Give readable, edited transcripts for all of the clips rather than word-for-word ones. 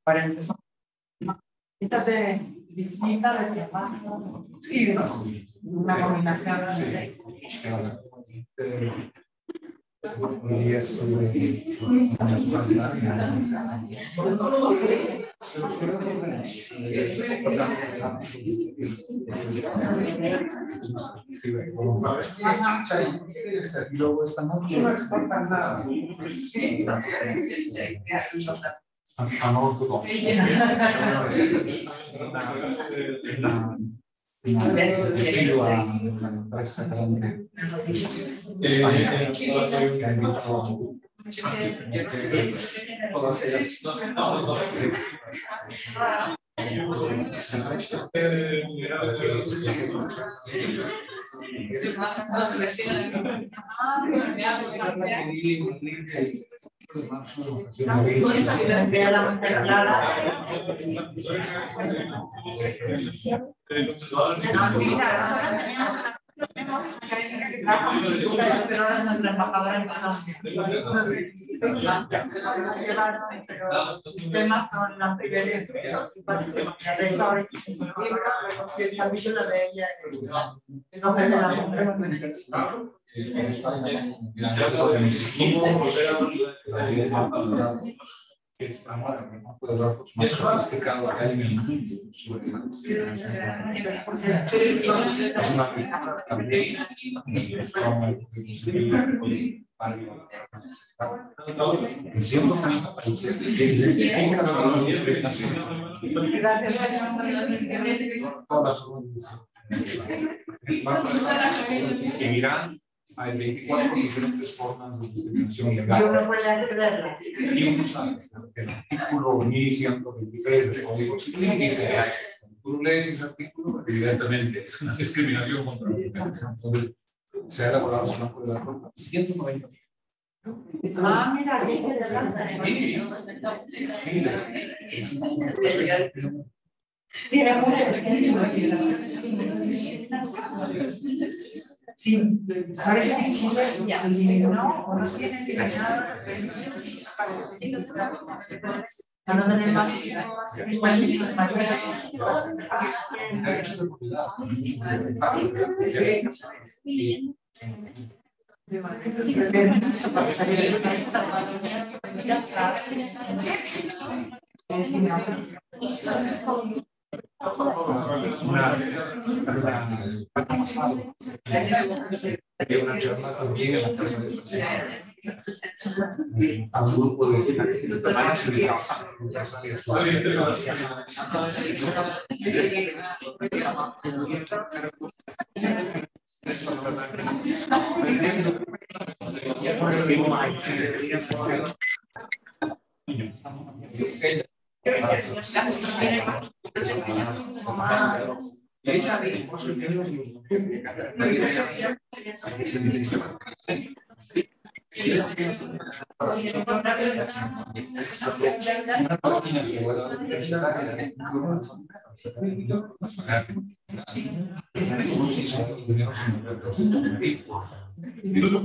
para empezar. Esta de visita de trabajo. Sí, una combinación de luego esta noche no exportan nada. Tenemos académica que trabaja pero ahora es nuestra embajadora en Colombia. Pero los temas son las primeras. De hecho, ahora es un libro, el capítulo de ella en los de la mujer. Que es ahora más sofisticado que hay en el mundo. Es una también en Irán hay 24 diferentes formas de discriminación legal. Y uno puede acceder. Y uno sabe que el artículo 1123 del Código Civil dice que tú lees ese artículo, evidentemente es una discriminación contra la mujer. Entonces, se ha elaborado una prueba de la 190. Ah, mira, aquí tiene sí, parece que Chile ya no, o no tiene que nada, no tenemos una charla también en la casa de a un grupo de semanas y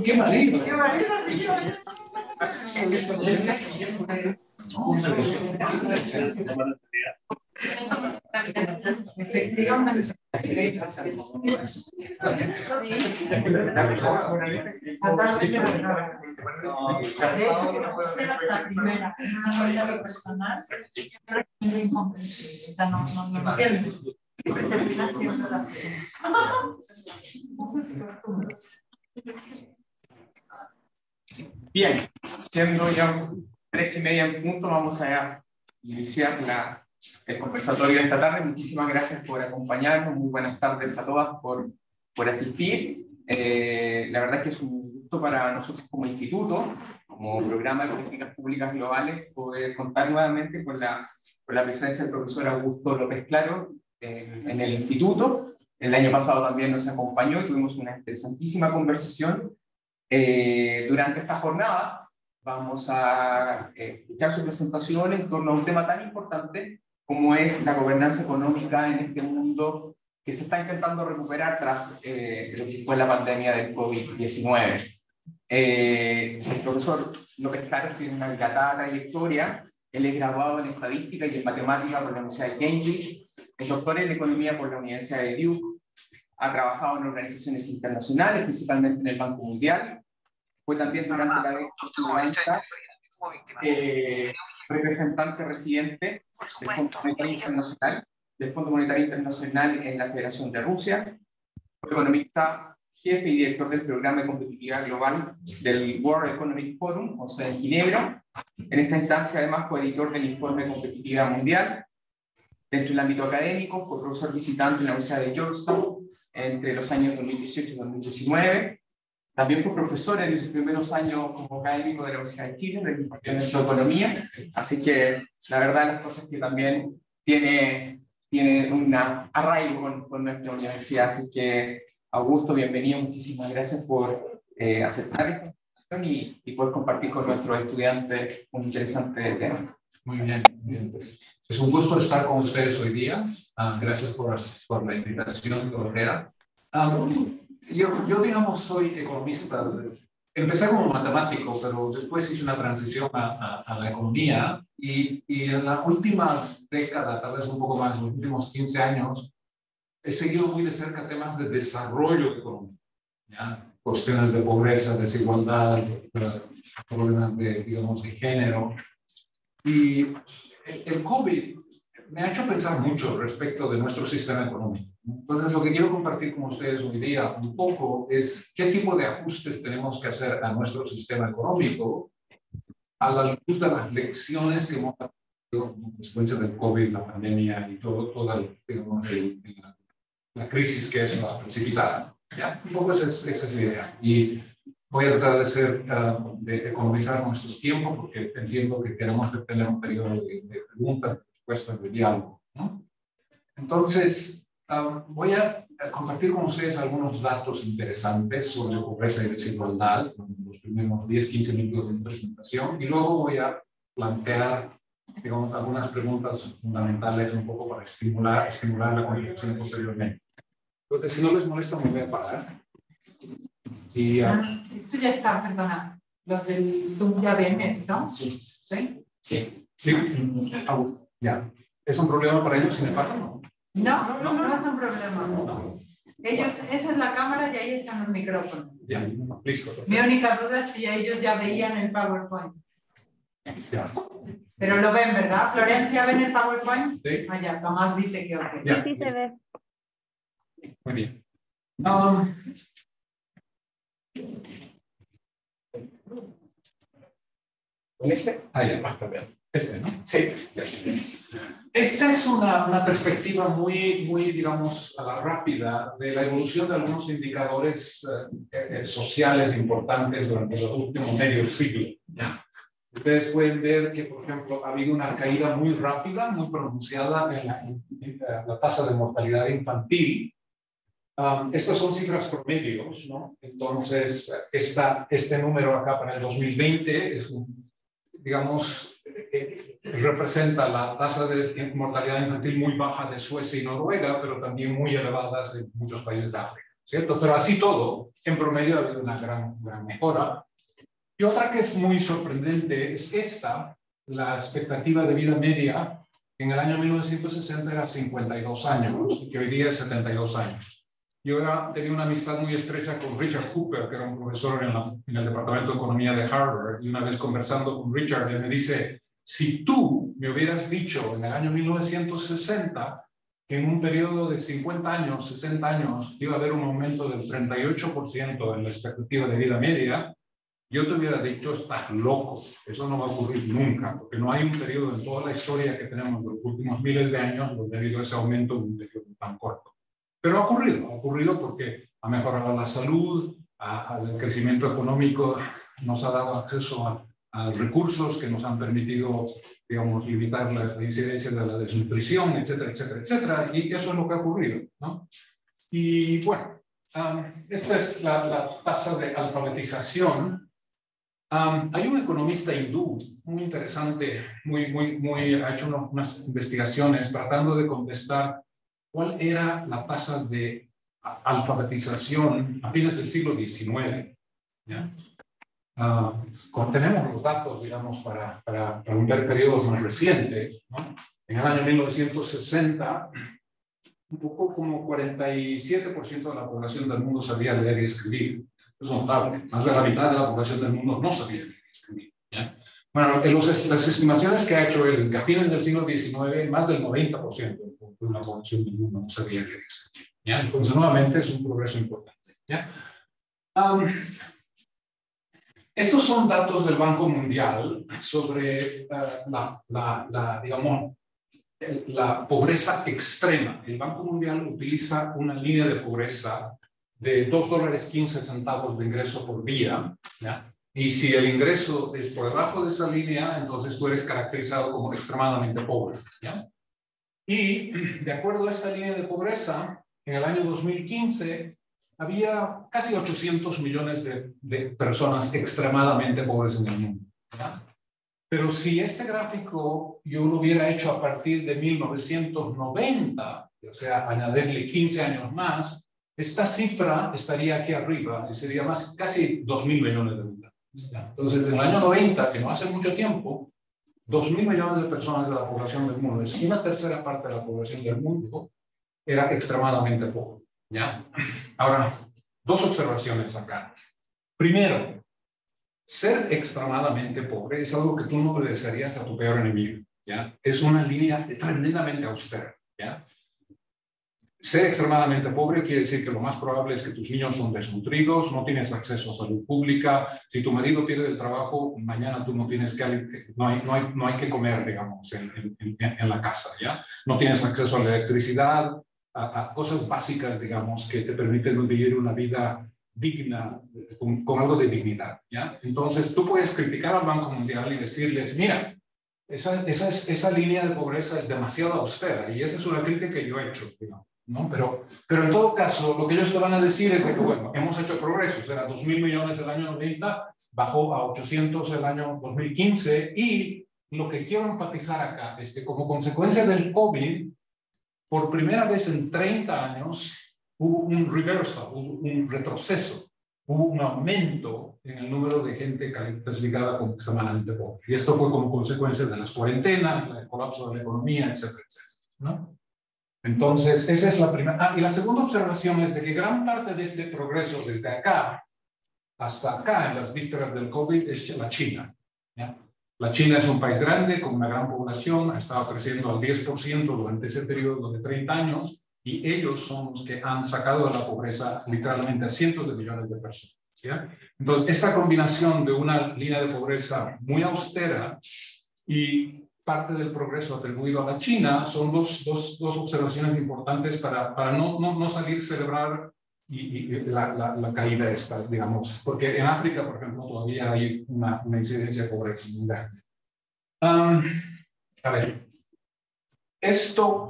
¡qué marido! ¡Qué marido! Efectivamente. La primera, una personal, es incomprensible. No entiendo. Bien, siendo ya 3:30 en punto, vamos a iniciar el conversatorio de esta tarde. Muchísimas gracias por acompañarnos, muy buenas tardes a todas por asistir. La verdad es que es un gusto para nosotros como instituto, como programa de políticas públicas globales, poder contar nuevamente con la presencia del profesor Augusto López Claro en el instituto. El año pasado también nos acompañó y tuvimos una interesantísima conversación. Durante esta jornada vamos a escuchar su presentación en torno a un tema tan importante como es la gobernanza económica en este mundo que se está intentando recuperar tras lo que fue la pandemia del COVID-19. El profesor López Claro tiene una dilatada trayectoria Él es graduado en Estadística y en Matemática por la Universidad de Cambridge, es doctor en Economía por la Universidad de Duke, ha trabajado en organizaciones internacionales, principalmente en el Banco Mundial, fue también durante la década representante residente del Fondo Monetario Internacional en la Federación de Rusia, fue economista jefe y director del programa de competitividad global del World Economic Forum, con sede en Ginebra. En esta instancia, además, fue editor del informe de competitividad mundial. Dentro del ámbito académico, fue profesor visitante en la Universidad de Georgetown entre los años 2018 y 2019. También fue profesor en sus primeros años como académico de la Universidad de Chile, del Departamento de Economía. Así que, la verdad, las cosas que también tiene un arraigo con nuestra universidad. Así que, Augusto, bienvenido. Muchísimas gracias por aceptar esta invitación y poder compartir con nuestros estudiantes un interesante tema. Muy bien, muy bien. Es un gusto estar con ustedes hoy día. Gracias por la invitación, Dorrea. Yo, digamos, soy economista. Empecé como matemático, pero después hice una transición a la economía y en la última década, tal vez un poco más, los últimos 15 años, he seguido muy de cerca temas de desarrollo económico, ¿ya? Cuestiones de pobreza, desigualdad, problemas de, digamos, de género. Y el COVID me ha hecho pensar mucho respecto de nuestro sistema económico. Entonces, lo que quiero compartir con ustedes hoy día un poco es qué tipo de ajustes tenemos que hacer a nuestro sistema económico a la luz de las lecciones que hemos aprendido como consecuencia del COVID, la pandemia y toda digamos, la crisis que eso ha precipitado. ¿Ya? Un poco esa es la idea. Y voy a tratar de economizar nuestro tiempo porque entiendo que queremos tener un periodo de preguntas, respuestas, de diálogo, ¿no? Entonces, voy a compartir con ustedes algunos datos interesantes sobre pobreza y desigualdad en los primeros 10-15 minutos de mi presentación y luego voy a plantear, digamos, algunas preguntas fundamentales un poco para estimular la conversación posteriormente. Entonces, si no les molesta, me voy a parar. Y, esto ya está, perdona. Los del Zoom ya ven esto. Sí. ¿Sí? Sí. Ya. ¿Es un problema para ellos si me paran? No es un problema. Ellos, esa es la cámara y ahí están los micrófonos. Ya, listo. Mi única duda es si ellos ya veían el PowerPoint. Ya. Pero lo ven, ¿verdad? ¿Florencia ven el PowerPoint? Sí. Ya, Tomás dice que ok. Ya. Sí, se ve. Muy bien. ¿Con ese? Ya, va a cambiar. ¿No? Sí. Esta es una perspectiva muy, digamos, rápida de la evolución de algunos indicadores sociales importantes durante los últimos medio siglo. ¿Ya? Ustedes pueden ver que, por ejemplo, ha habido una caída muy rápida, muy pronunciada en la tasa de mortalidad infantil. Estas son cifras promedios, ¿no? Entonces, este número acá para el 2020 es digamos, representa la tasa de mortalidad infantil muy baja de Suecia y Noruega, pero también muy elevadas en muchos países de África, ¿cierto? Pero así todo, en promedio ha habido una gran mejora. Y otra que es muy sorprendente es la expectativa de vida media en el año 1960 era 52 años, y que hoy día es 72 años. Yo tenía una amistad muy estrecha con Richard Cooper, que era un profesor en el Departamento de Economía de Harvard, y una vez conversando con Richard, él me dice, si tú me hubieras dicho en el año 1960 que en un periodo de 50 años, 60 años, iba a haber un aumento del 38% en la expectativa de vida media, yo te hubiera dicho, estás loco, eso no va a ocurrir nunca, porque no hay un periodo en toda la historia que tenemos de los últimos miles de años donde ha habido ese aumento en un periodo tan corto. Pero ha ocurrido porque ha mejorado la salud, el crecimiento económico nos ha dado acceso a recursos que nos han permitido, digamos, limitar la incidencia de la desnutrición, etcétera, etcétera, etcétera, y eso es lo que ha ocurrido, ¿no? Y bueno, esta es la tasa de alfabetización. Hay un economista hindú muy interesante, ha hecho unas investigaciones tratando de contestar cuál era la tasa de alfabetización a fines del siglo XIX. ¿Ya? tenemos los datos, digamos, para ver periodos más recientes, ¿no? En el año 1960, un poco como 47% de la población del mundo sabía leer y escribir. Es notable. Más de la mitad de la población del mundo no sabía leer y escribir, ¿ya? Bueno, las estimaciones que ha hecho él, que a fines del siglo XIX, más del 90% de la población del mundo no sabía leer y escribir, ¿ya? Entonces, nuevamente, es un progreso importante, ¿ya? Estos son datos del Banco Mundial sobre digamos, la pobreza extrema. El Banco Mundial utiliza una línea de pobreza de $2.15 de ingreso por día, ¿ya? Y si el ingreso es por debajo de esa línea, entonces tú eres caracterizado como extremadamente pobre, ¿ya? Y de acuerdo a esta línea de pobreza, en el año 2015 había casi 800 millones de personas extremadamente pobres en el mundo, ¿ya? Pero si este gráfico yo lo hubiera hecho a partir de 1990, o sea, añadirle 15 años más, esta cifra estaría aquí arriba y sería casi 2.000 millones de dólares. Entonces, en el año 90, que no hace mucho tiempo, 2.000 millones de personas de la población del mundo, es una tercera parte de la población del mundo, era extremadamente pobre, ¿ya? Ahora, dos observaciones acá. Primero, ser extremadamente pobre es algo que tú no le desearías a tu peor enemigo, ¿ya? Es una línea tremendamente austera, ¿ya? Ser extremadamente pobre quiere decir que lo más probable es que tus niños son desnutridos, no tienes acceso a salud pública. Si tu marido pierde el trabajo, mañana tú no tienes no hay que comer, digamos, en la casa, ¿ya? No tienes acceso a la electricidad, a cosas básicas, digamos, que te permiten vivir una vida digna, con algo de dignidad, ¿ya? Entonces, tú puedes criticar al Banco Mundial y decirles, mira, esa línea de pobreza es demasiado austera, y esa es una crítica que yo he hecho, digamos, ¿no? Pero en todo caso, lo que ellos te van a decir es que, bueno, hemos hecho progresos, era 2.000 millones el año 90, bajó a 800 el año 2015, y lo que quiero enfatizar acá es que como consecuencia del COVID, por primera vez en 30 años, hubo un reversal, hubo un retroceso, hubo un aumento en el número de gente clasificada como extremadamente pobre. Y esto fue como consecuencia de las cuarentenas, el colapso de la economía, etcétera, etcétera, ¿no? Entonces, esa es la primera. Y la segunda observación es de que gran parte de este progreso desde acá hasta acá, en las vísperas del COVID, es la China, ¿ya? La China es un país grande, con una gran población, ha estado creciendo al 10% durante ese periodo de 30 años, y ellos son los que han sacado de la pobreza literalmente a cientos de millones de personas, ¿ya? Entonces, esta combinación de una línea de pobreza muy austera y parte del progreso atribuido a la China son dos observaciones importantes para no salir celebrar la caída esta, digamos, porque en África, por ejemplo, todavía hay una incidencia de pobreza muy grande. A ver, esto,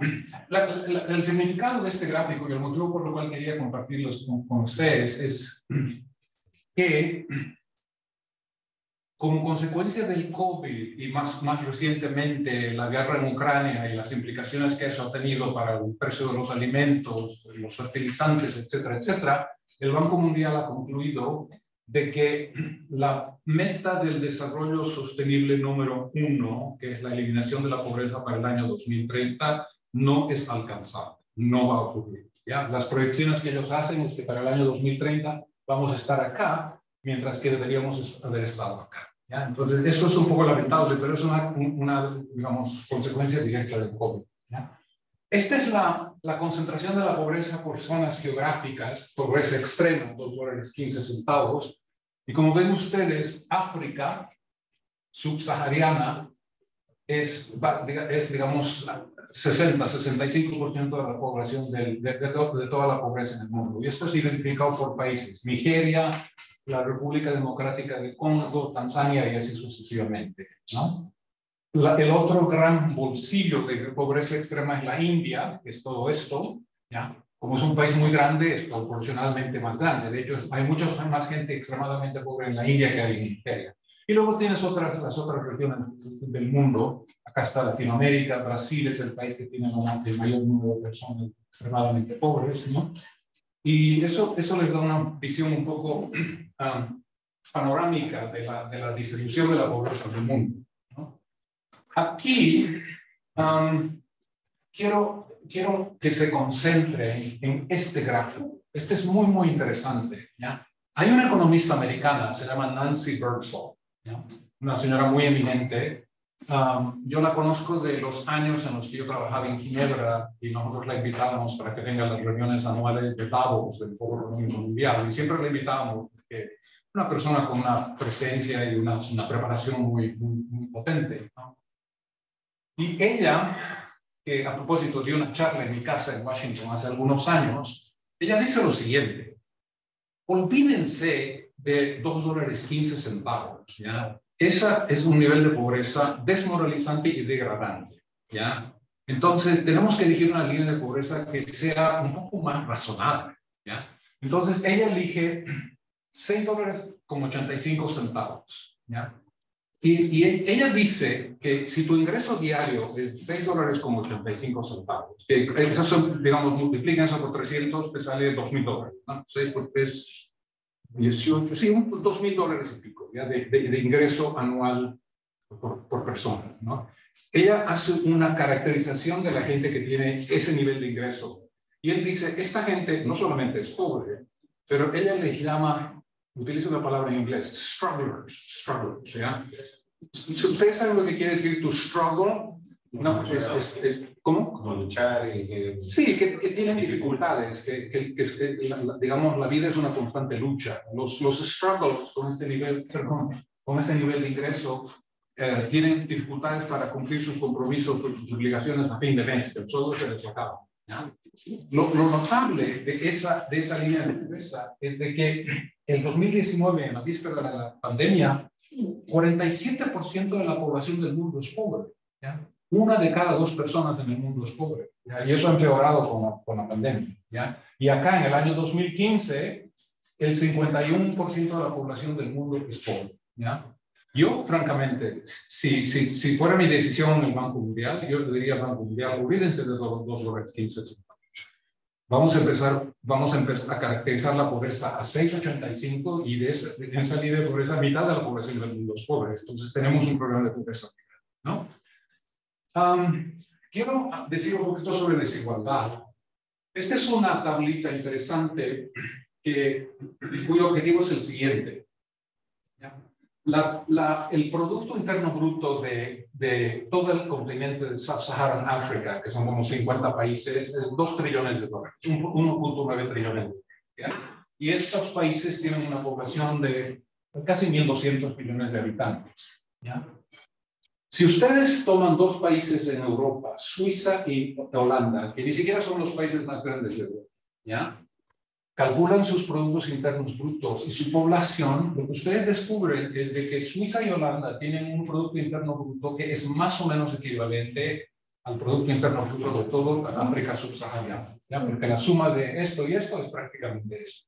el significado de este gráfico y el motivo por el cual quería compartirlos con ustedes es que como consecuencia del COVID y más recientemente la guerra en Ucrania y las implicaciones que eso ha tenido para el precio de los alimentos, los fertilizantes, etcétera, etcétera, el Banco Mundial ha concluido de que la meta del desarrollo sostenible número 1, que es la eliminación de la pobreza para el año 2030, no es alcanzable, no va a ocurrir, ¿ya? Las proyecciones que ellos hacen es que para el año 2030 vamos a estar acá, mientras que deberíamos haber estado acá, ¿ya? Entonces, esto es un poco lamentable, pero es una digamos, consecuencia directa del COVID, ¿ya? Esta es la concentración de la pobreza por zonas geográficas, pobreza extrema, $2.15. Y como ven ustedes, África subsahariana es digamos, 65% de la población de toda la pobreza en el mundo. Y esto es identificado por países: Nigeria, la República Democrática de Congo, Tanzania y así sucesivamente, ¿no? El otro gran bolsillo de pobreza extrema es la India, que es todo esto, ¿ya? Como es un país muy grande, es proporcionalmente más grande. De hecho, hay mucha más gente extremadamente pobre en la India que hay en Nigeria. Y luego tienes las otras regiones del mundo. Acá está Latinoamérica, Brasil es el país que tiene el mayor número de personas extremadamente pobres, ¿no? Y eso les da una visión un poco panorámica de la distribución de la pobreza del mundo, ¿no? Aquí quiero que se concentren en este gráfico. Este es muy, muy interesante, ¿ya? Hay una economista americana, se llama Nancy Birdsall, ¿ya? Una señora muy eminente. Yo la conozco de los años en los que yo trabajaba en Ginebra y nosotros la invitábamos para que venga a las reuniones anuales de Davos, del Foro Económico Mundial, y siempre la invitábamos porque una persona con una presencia y una preparación muy potente, ¿no? Y ella, que a propósito dio una charla en mi casa en Washington hace algunos años, ella dice lo siguiente: olvídense de $2.15, ¿ya? Esa es un nivel de pobreza desmoralizante y degradante, ¿ya? Entonces, tenemos que elegir una línea de pobreza que sea un poco más razonable, ¿ya? Entonces, ella elige $6.85, ¿ya? Y ella dice que si tu ingreso diario es $6.85, que eso son, digamos, multiplican eso por 300, te sale $2.000, ¿no? 6 por 3... 18, sí, $2.000 y pico, ¿ya? De ingreso anual por persona, ¿no? Ella hace una caracterización de la gente que tiene ese nivel de ingreso. Y él dice, esta gente no solamente es pobre, pero ella les llama, utiliza una palabra en inglés, strugglers, ¿ya? ¿Ustedes saben lo que quiere decir to struggle? No, ¿cómo? Como luchar sí, que tienen dificultades, digamos, la vida es una constante lucha. Los struggles con este nivel, con este nivel de ingreso tienen dificultades para cumplir sus compromisos, sus obligaciones a fin de mes, el sueldo se les acaba, ¿ya? Lo notable de esa línea de pobreza es de que el 2019, en la víspera de la pandemia, 47% de la población del mundo es pobre, ¿ya? 1 de cada 2 personas en el mundo es pobre, ¿ya? Y eso ha empeorado con la pandemia, ¿ya? Y acá en el año 2015, el 51% de la población del mundo es pobre, ¿ya? Yo, francamente, si fuera mi decisión en el Banco Mundial, yo le diría al Banco Mundial, olvídense de los $2.15. Vamos a empezar a caracterizar la pobreza a 6.85 y en esa línea de pobreza, mitad de la población del mundo es pobre. Entonces tenemos un problema de pobreza, ¿no? Quiero decir un poquito sobre desigualdad. Esta es una tablita interesante cuyo objetivo es el siguiente. El Producto Interno Bruto de todo el continente de Sub-Saharan África, que son como 50 países, es $2 trillones, 1.9 trillones. ¿Ya? Y estos países tienen una población de casi 1.200 millones de habitantes, ¿ya? Si ustedes toman 2 países en Europa, Suiza y Holanda, que ni siquiera son los países más grandes de Europa, ¿ya? Calculan sus productos internos brutos y su población, lo que ustedes descubren es de que Suiza y Holanda tienen un producto interno bruto que es más o menos equivalente al producto interno bruto de toda África subsahariana, ¿ya? Porque la suma de esto y esto es prácticamente eso.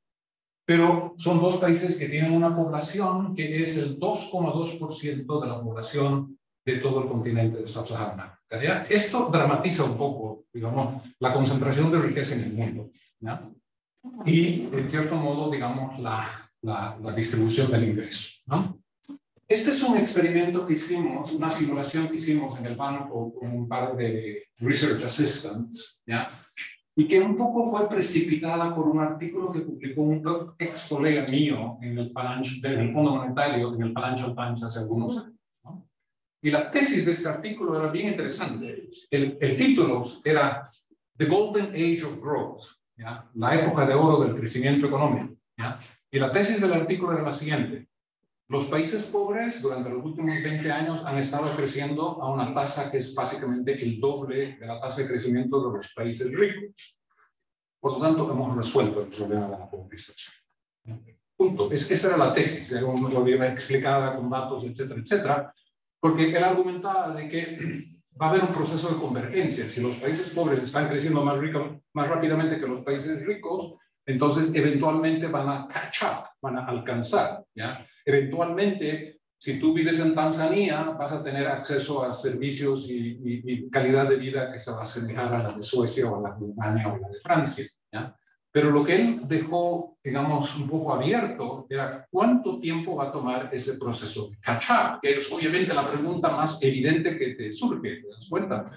Pero son 2 países que tienen una población que es el 2,2% de la población de todo el continente de Sub-Saharan África. Esto dramatiza un poco, digamos, la concentración de riqueza en el mundo, ¿ya? Y, en cierto modo, digamos, la distribución del ingreso, ¿no? Este es un experimento que hicimos, una simulación que hicimos en el banco con un par de research assistants, ¿ya? Y que un poco fue precipitada por un artículo que publicó un ex colega mío en el Fondo Monetario, en el Financial Times hace algunos años, ¿no? Y la tesis de este artículo era bien interesante. El título era The Golden Age of Growth, ¿ya? La época de oro del crecimiento económico, ¿ya? Y la tesis del artículo era la siguiente: los países pobres durante los últimos 20 años han estado creciendo a una tasa que es básicamente el doble de la tasa de crecimiento de los países ricos. Por lo tanto, hemos resuelto el problema de la pobreza. Punto. Esa era la tesis, lo había explicada con datos, etcétera, etcétera, porque él argumentaba de que va a haber un proceso de convergencia. Si los países pobres están creciendo más rápidamente que los países ricos, entonces eventualmente van a catch up, van a alcanzar, ¿ya? Eventualmente, si tú vives en Tanzania, vas a tener acceso a servicios y calidad de vida que se va a asemejar a la de Suecia o a la de Alemania o a la de Francia, ¿ya? Pero lo que él dejó, digamos, un poco abierto era cuánto tiempo va a tomar ese proceso de catch up, que es obviamente la pregunta más evidente que te surge, ¿te das cuenta?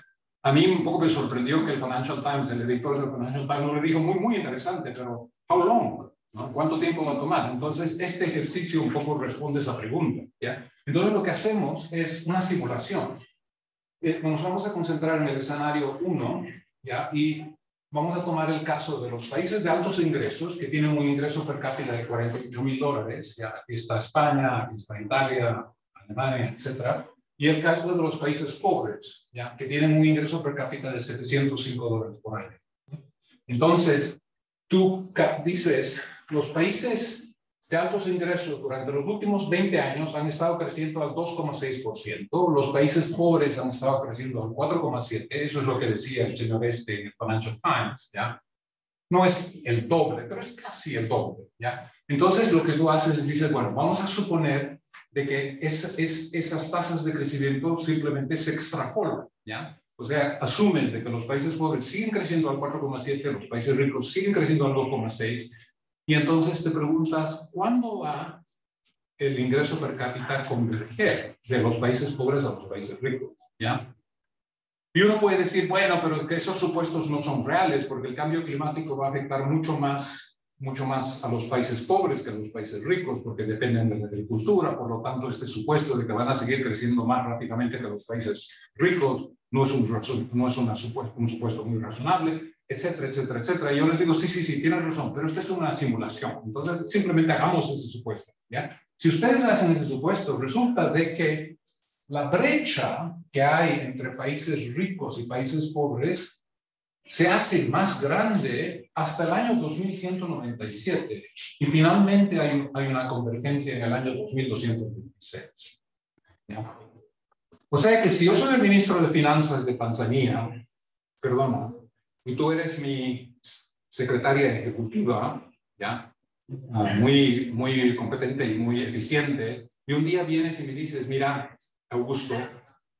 A mí un poco me sorprendió que el Financial Times, el editor del Financial Times, no le dijo muy interesante, pero how long? ¿No? ¿Cuánto tiempo va a tomar? Entonces, este ejercicio un poco responde a esa pregunta, ¿ya? Entonces, lo que hacemos es una simulación. Nos vamos a concentrar en el escenario 1, ¿ya? Y vamos a tomar el caso de los países de altos ingresos que tienen un ingreso per cápita de $48,000, ¿ya? Aquí está España, aquí está Italia, Alemania, etcétera. Y el caso de los países pobres, ¿ya? Que tienen un ingreso per cápita de $705 por año. Entonces, tú dices, los países de altos ingresos durante los últimos 20 años han estado creciendo al 2,6%, los países pobres han estado creciendo al 4,7%, eso es lo que decía el señor en el Financial Times, ¿ya? No es el doble, pero es casi el doble, ¿ya? Entonces, lo que tú haces es, dices, bueno, vamos a suponer de que esas tasas de crecimiento simplemente se extrapolan, ¿ya? O sea, asumes de que los países pobres siguen creciendo al 4,7, los países ricos siguen creciendo al 2,6, y entonces te preguntas, ¿cuándo va el ingreso per cápita a converger de los países pobres a los países ricos? ¿Ya? Y uno puede decir, bueno, pero que esos supuestos no son reales, porque el cambio climático va a afectar mucho más a los países pobres que a los países ricos, porque dependen de la agricultura. Por lo tanto, este supuesto de que van a seguir creciendo más rápidamente que los países ricos no es un supuesto muy razonable, etcétera, etcétera, etcétera. Y yo les digo, sí, tienes razón, pero esto es una simulación. Entonces, simplemente hagamos ese supuesto, ¿ya? Si ustedes hacen ese supuesto, resulta de que la brecha que hay entre países ricos y países pobres se hace más grande hasta el año 2197 y finalmente hay una convergencia en el año 2226. ¿Ya? O sea que si yo soy el ministro de Finanzas de Tanzania, perdona, y tú eres mi secretaria ejecutiva, ¿ya? Muy competente y muy eficiente, y un día vienes y me dices, mira, Augusto,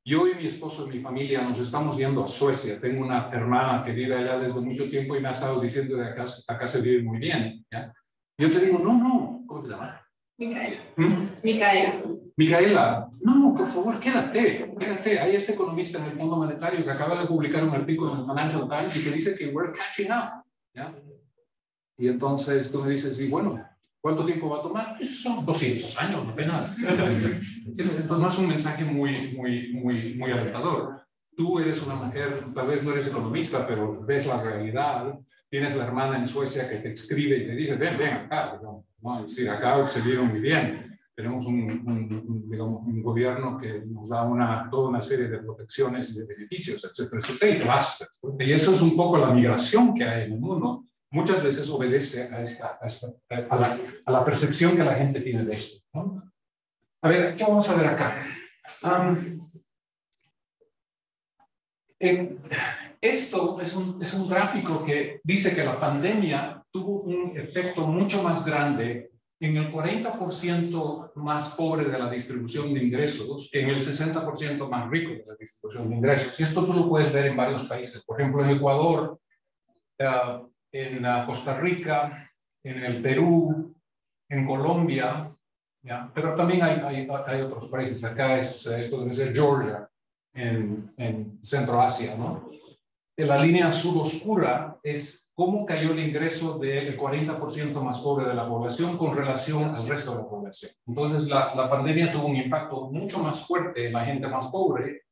yo y mi esposo y mi familia nos estamos yendo a Suecia. Tengo una hermana que vive allá desde mucho tiempo y me ha estado diciendo que acá se vive muy bien, ¿ya? Yo te digo, no, ¿cómo te llamas? Micaela. Micaela. Micaela, no, por favor, quédate. Hay ese economista en el Fondo Monetario que acaba de publicar un artículo en el Financial Times y que dice que we're catching up, ¿ya? Y entonces tú me dices, y bueno, ¿cuánto tiempo va a tomar? Son 200 años, no ve nada. Entonces no es un mensaje muy alentador. Tú eres una mujer, tal vez no eres economista, pero ves la realidad. Tienes la hermana en Suecia que te escribe y te dice, ven acá. ¿No? Es decir, acá se vive muy bien. Tenemos un gobierno que nos da toda una serie de protecciones y de beneficios, etcétera, etcétera, y basta. Y eso es un poco la migración que hay en el mundo. Muchas veces obedece a la percepción que la gente tiene de esto, ¿no? A ver, ¿qué vamos a ver acá? Esto es un gráfico que dice que la pandemia tuvo un efecto mucho más grande en el 40% más pobre de la distribución de ingresos que en el 60% más rico de la distribución de ingresos. Y esto tú lo puedes ver en varios países. Por ejemplo, en Ecuador, en Costa Rica, en el Perú, en Colombia, ¿ya? Pero también hay otros países. Acá esto debe ser Georgia, en Centro Asia, ¿no? La línea azul oscura es cómo cayó el ingreso del 40% más pobre de la población con relación al resto de la población. Entonces, la pandemia tuvo un impacto mucho más fuerte en la gente más pobre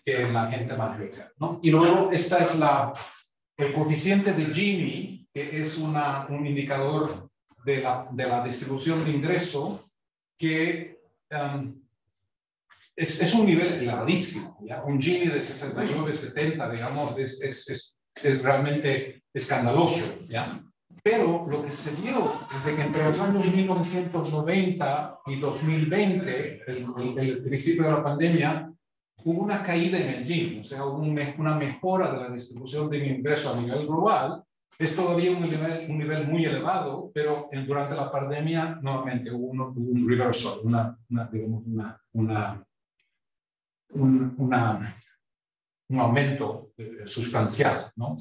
que en la gente más rica, ¿no? Y luego esta es el coeficiente de Gini, que es un indicador de la distribución de ingreso, que es un nivel elevadísimo, ¿ya? Un Gini de 69, 70, digamos, es realmente escandaloso, ¿ya? Pero lo que se vio desde que entre los años 1990 y 2020, el principio de la pandemia, hubo una caída en el Gini, o sea, hubo una mejora de la distribución de ingreso a nivel global. Es todavía un nivel muy elevado, pero durante la pandemia nuevamente hubo un reversal, un aumento sustancial, ¿no?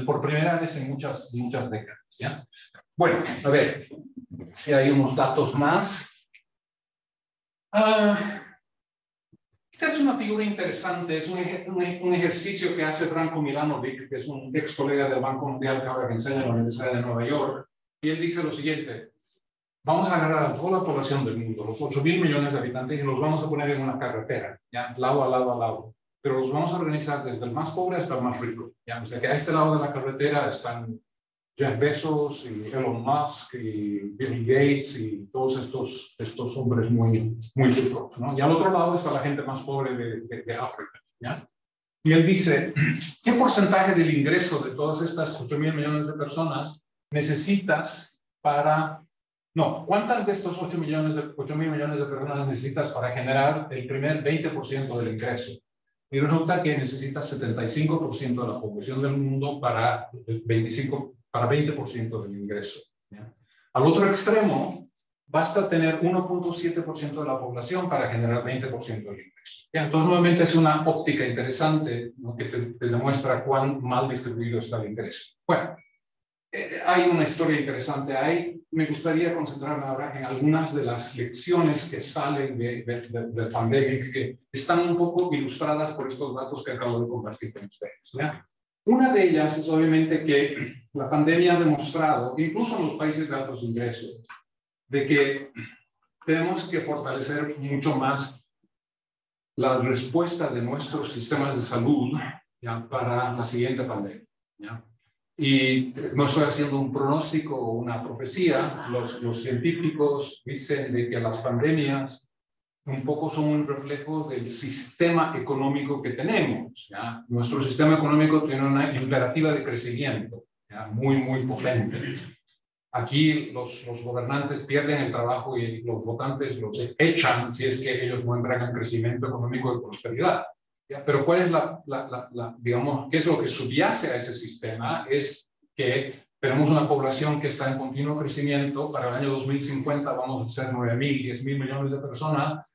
Por primera vez en muchas décadas, ¿ya? Bueno, a ver, si hay unos datos más. Esta es una figura interesante, es un ejercicio que hace Franco Milanovic, que es un ex colega del Banco Mundial que ahora enseña en la Universidad de Nueva York, y él dice lo siguiente: vamos a agarrar a toda la población del mundo, los 8.000 millones de habitantes, y los vamos a poner en una carretera, ¿ya? Lado a lado a lado. Pero los vamos a organizar desde el más pobre hasta el más rico, ¿ya? O sea que a este lado de la carretera están Jeff Bezos y Elon Musk y Bill Gates y todos estos hombres muy ricos, ¿no? Y al otro lado está la gente más pobre de África, ¿ya? Y él dice, ¿qué porcentaje del ingreso de todas estas 8.000 millones de personas necesitas para... No, ¿cuántas de estos 8.000 millones de personas necesitas para generar el primer 20% del ingreso? Y resulta que necesitas 75% de la población del mundo para el 20% del ingreso, ¿ya? Al otro extremo, basta tener 1.7% de la población para generar 20% del ingreso, ¿ya? Entonces, nuevamente es una óptica interesante, ¿no? Que te demuestra cuán mal distribuido está el ingreso. Bueno, hay una historia interesante ahí. Me gustaría concentrarme ahora en algunas de las lecciones que salen del pandemia, que están un poco ilustradas por estos datos que acabo de compartir con ustedes, ¿ya? Una de ellas es obviamente que la pandemia ha demostrado, incluso en los países de altos ingresos, de que tenemos que fortalecer mucho más la respuesta de nuestros sistemas de salud, ¿ya? Para la siguiente pandemia, ¿ya? Y no estoy haciendo un pronóstico o una profecía. Los científicos dicen de que las pandemias un poco son un reflejo del sistema económico que tenemos, ¿ya? Nuestro sistema económico tiene una imperativa de crecimiento, ¿ya? Muy potente. Aquí los gobernantes pierden el trabajo y los votantes los echan si es que ellos no entregan crecimiento económico y prosperidad, ¿ya? Pero ¿cuál es digamos, qué es lo que subyace a ese sistema? Es que tenemos una población que está en continuo crecimiento. Para el año 2050 vamos a ser 9.000, 10.000 millones de personas.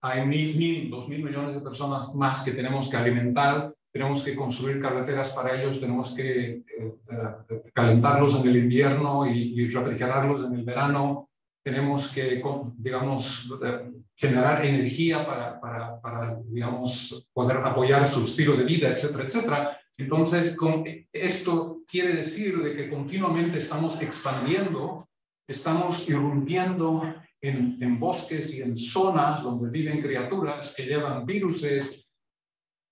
Hay 1.000, 2.000 millones de personas más que tenemos que alimentar. Tenemos que construir carreteras para ellos, tenemos que calentarlos en el invierno y refrigerarlos en el verano. Tenemos que, digamos, generar energía para, digamos, poder apoyar su estilo de vida, etcétera, etcétera. Entonces, esto quiere decir de que continuamente estamos expandiendo, estamos irrumpiendo en bosques y en zonas donde viven criaturas que llevan viruses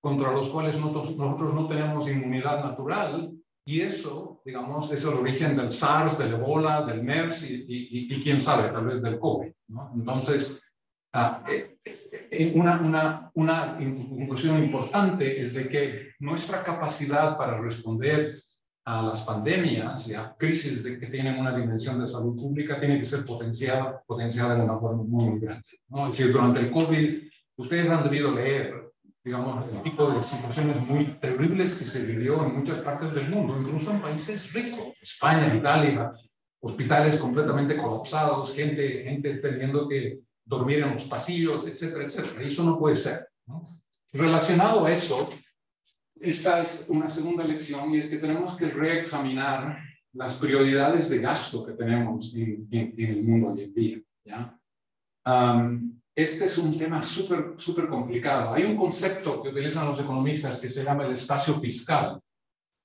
contra los cuales nosotros no tenemos inmunidad natural, y eso, digamos, es el origen del SARS, del Ebola, del MERS y quién sabe, tal vez del COVID, ¿no? Entonces, una conclusión importante es de que nuestra capacidad para responder a las pandemias y a crisis que tienen una dimensión de salud pública tiene que ser potenciada de una forma muy grande, ¿no? Es decir, durante el COVID, ustedes han debido leer, digamos, el tipo de situaciones muy terribles que se vivió en muchas partes del mundo, incluso en países ricos, España, Italia, hospitales completamente colapsados, gente teniendo que dormir en los pasillos, etcétera, etcétera. Y eso no puede ser, ¿no? Relacionado a eso, esta es una segunda lección, y es que tenemos que reexaminar las prioridades de gasto que tenemos en el mundo hoy en día, ¿ya? Este es un tema súper complicado. Hay un concepto que utilizan los economistas que se llama el espacio fiscal.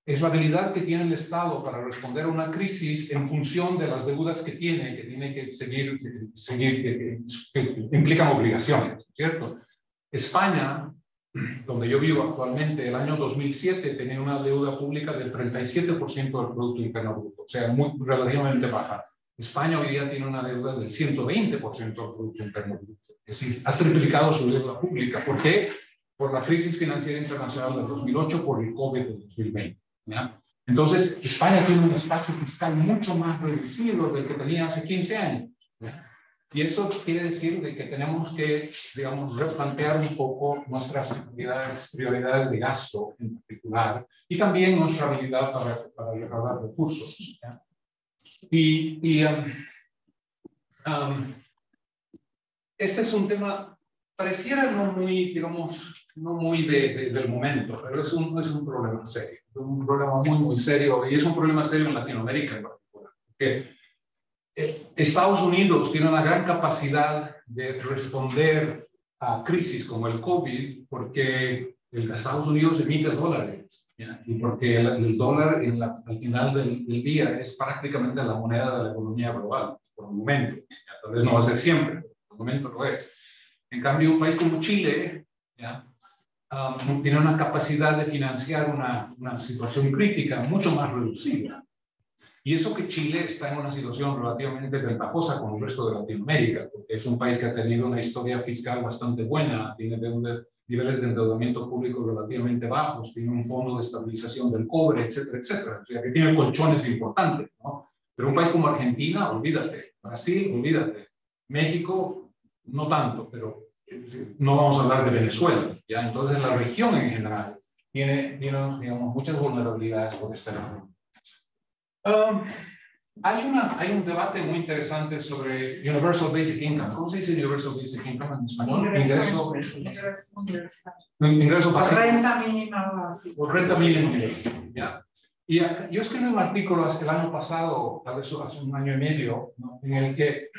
Es la habilidad que tiene el Estado para responder a una crisis en función de las deudas que tiene que seguir que implican obligaciones, ¿cierto? España, donde yo vivo actualmente, el año 2007 tenía una deuda pública del 37% del Producto Interno Bruto, o sea, relativamente baja. España hoy día tiene una deuda del 120% del Producto Interno Bruto. Es decir, ha triplicado su deuda pública. ¿Por qué? Por la crisis financiera internacional del 2008, por el COVID del 2020. ¿Ya? Entonces, España tiene un espacio fiscal mucho más reducido del que tenía hace 15 años. ¿Ya? Y eso quiere decir de que tenemos que, digamos, replantear un poco nuestras prioridades de gasto en particular, y también nuestra habilidad para recaudar recursos, ¿ya? Este es un tema, pareciera no muy, digamos, no muy del momento, pero es un problema serio, un problema muy, muy serio, y es un problema serio en Latinoamérica en particular, porque Estados Unidos tiene una gran capacidad de responder a crisis como el COVID, porque Estados Unidos emite dólares, ¿ya? Y porque el dólar al final del día es prácticamente la moneda de la economía global, por el momento. ¿Ya? Tal vez no va a ser siempre, por el momento lo es. En cambio, un país como Chile, ¿ya? Tiene una capacidad de financiar una situación crítica mucho más reducida. Y eso que Chile está en una situación relativamente ventajosa con el resto de Latinoamérica, porque es un país que ha tenido una historia fiscal bastante buena, tiene niveles de endeudamiento público relativamente bajos, tiene un fondo de estabilización del cobre, etcétera, etcétera. O sea, que tiene colchones importantes, ¿no? Pero un país como Argentina, olvídate. Brasil, olvídate. México, no tanto, pero no vamos a hablar de Venezuela, ¿ya? Entonces la región en general tiene digamos, muchas vulnerabilidades por este lado. Hay un debate muy interesante sobre Universal Basic Income. ¿Cómo se dice Universal Basic Income en español? Ingreso básico. Renta mínima básica. O renta mínima universal, ¿ya? Y yo escribí un artículo el año pasado, tal vez hace un año y medio, ¿no? En el que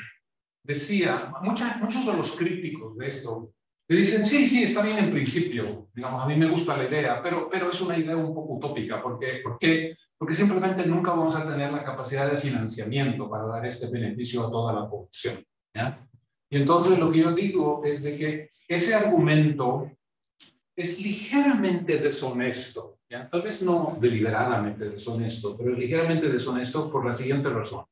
decía, muchos de los críticos de esto le dicen, sí, está bien en principio, digamos, a mí me gusta la idea, pero es una idea un poco utópica, porque simplemente nunca vamos a tener la capacidad de financiamiento para dar este beneficio a toda la población, ¿ya? Y entonces lo que yo digo es de que ese argumento es ligeramente deshonesto, ¿ya? Tal vez no deliberadamente deshonesto, pero es ligeramente deshonesto por la siguiente razón.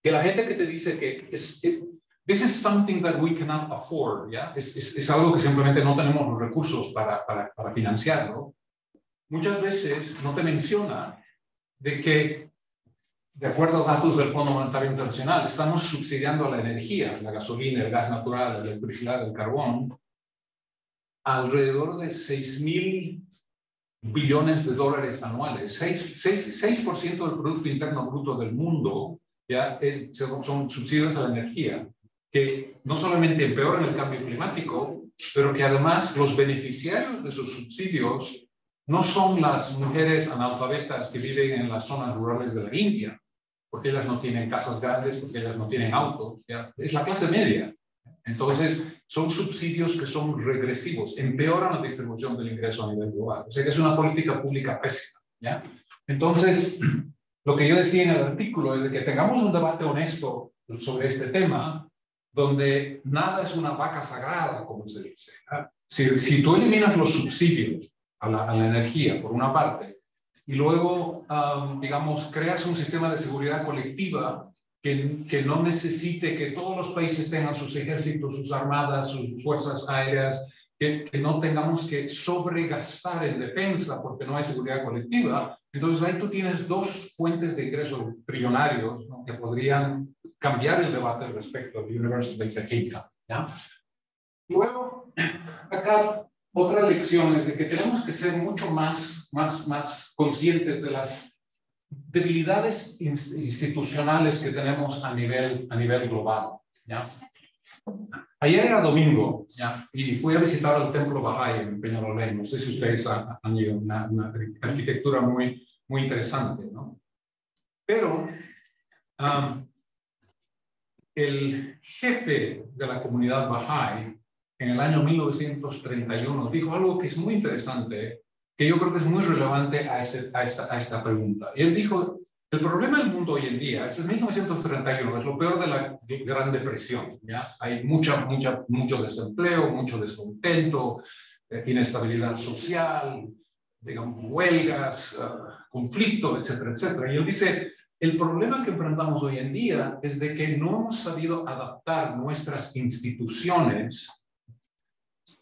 Que la gente que te dice que this is something that we cannot afford, ¿ya? Es algo que simplemente no tenemos los recursos para financiarlo. Muchas veces no te menciona de que, de acuerdo a datos del Fondo Monetario Internacional, estamos subsidiando la energía, la gasolina, el gas natural, la electricidad, el carbón, alrededor de 6.000 billones de dólares anuales. 6% del Producto Interno Bruto del mundo ya son subsidios a la energía, que no solamente empeoran el cambio climático, pero que además los beneficiarios de esos subsidios no son las mujeres analfabetas que viven en las zonas rurales de la India, porque ellas no tienen casas grandes, porque ellas no tienen autos, ¿ya? Es la clase media. Entonces, son subsidios que son regresivos, empeoran la distribución del ingreso a nivel global. O sea que es una política pública pésima, ¿ya? Entonces, lo que yo decía en el artículo es de que tengamos un debate honesto sobre este tema, donde nada es una vaca sagrada, como se dice. Si tú eliminas los subsidios a la energía, por una parte, y luego, digamos, creas un sistema de seguridad colectiva que no necesite que todos los países tengan sus ejércitos, sus armadas, sus fuerzas aéreas, que no tengamos que sobregastar en defensa porque no hay seguridad colectiva. Entonces ahí tú tienes dos fuentes de ingresos trillonarios, ¿no?, que podrían cambiar el debate respecto al Universal Basic Income, ¿ya? Luego, acá otra lección es de que tenemos que ser mucho más conscientes de las debilidades institucionales que tenemos a nivel global, ¿ya? Ayer era domingo, ¿ya? Y fui a visitar el Templo Bahá'í en Peñalolén. No sé si ustedes han ido, una arquitectura muy interesante, ¿no? Pero el jefe de la comunidad Bahá'í en el año 1931 dijo algo que es muy interesante, que yo creo que es muy relevante a esta pregunta. Y él dijo, el problema del mundo hoy en día, este es 1931, es lo peor de la Gran Depresión, ¿ya? Hay mucho desempleo, mucho descontento, inestabilidad social, digamos, huelgas, conflicto, etcétera, etcétera. Y él dice, el problema que enfrentamos hoy en día es de que no hemos sabido adaptar nuestras instituciones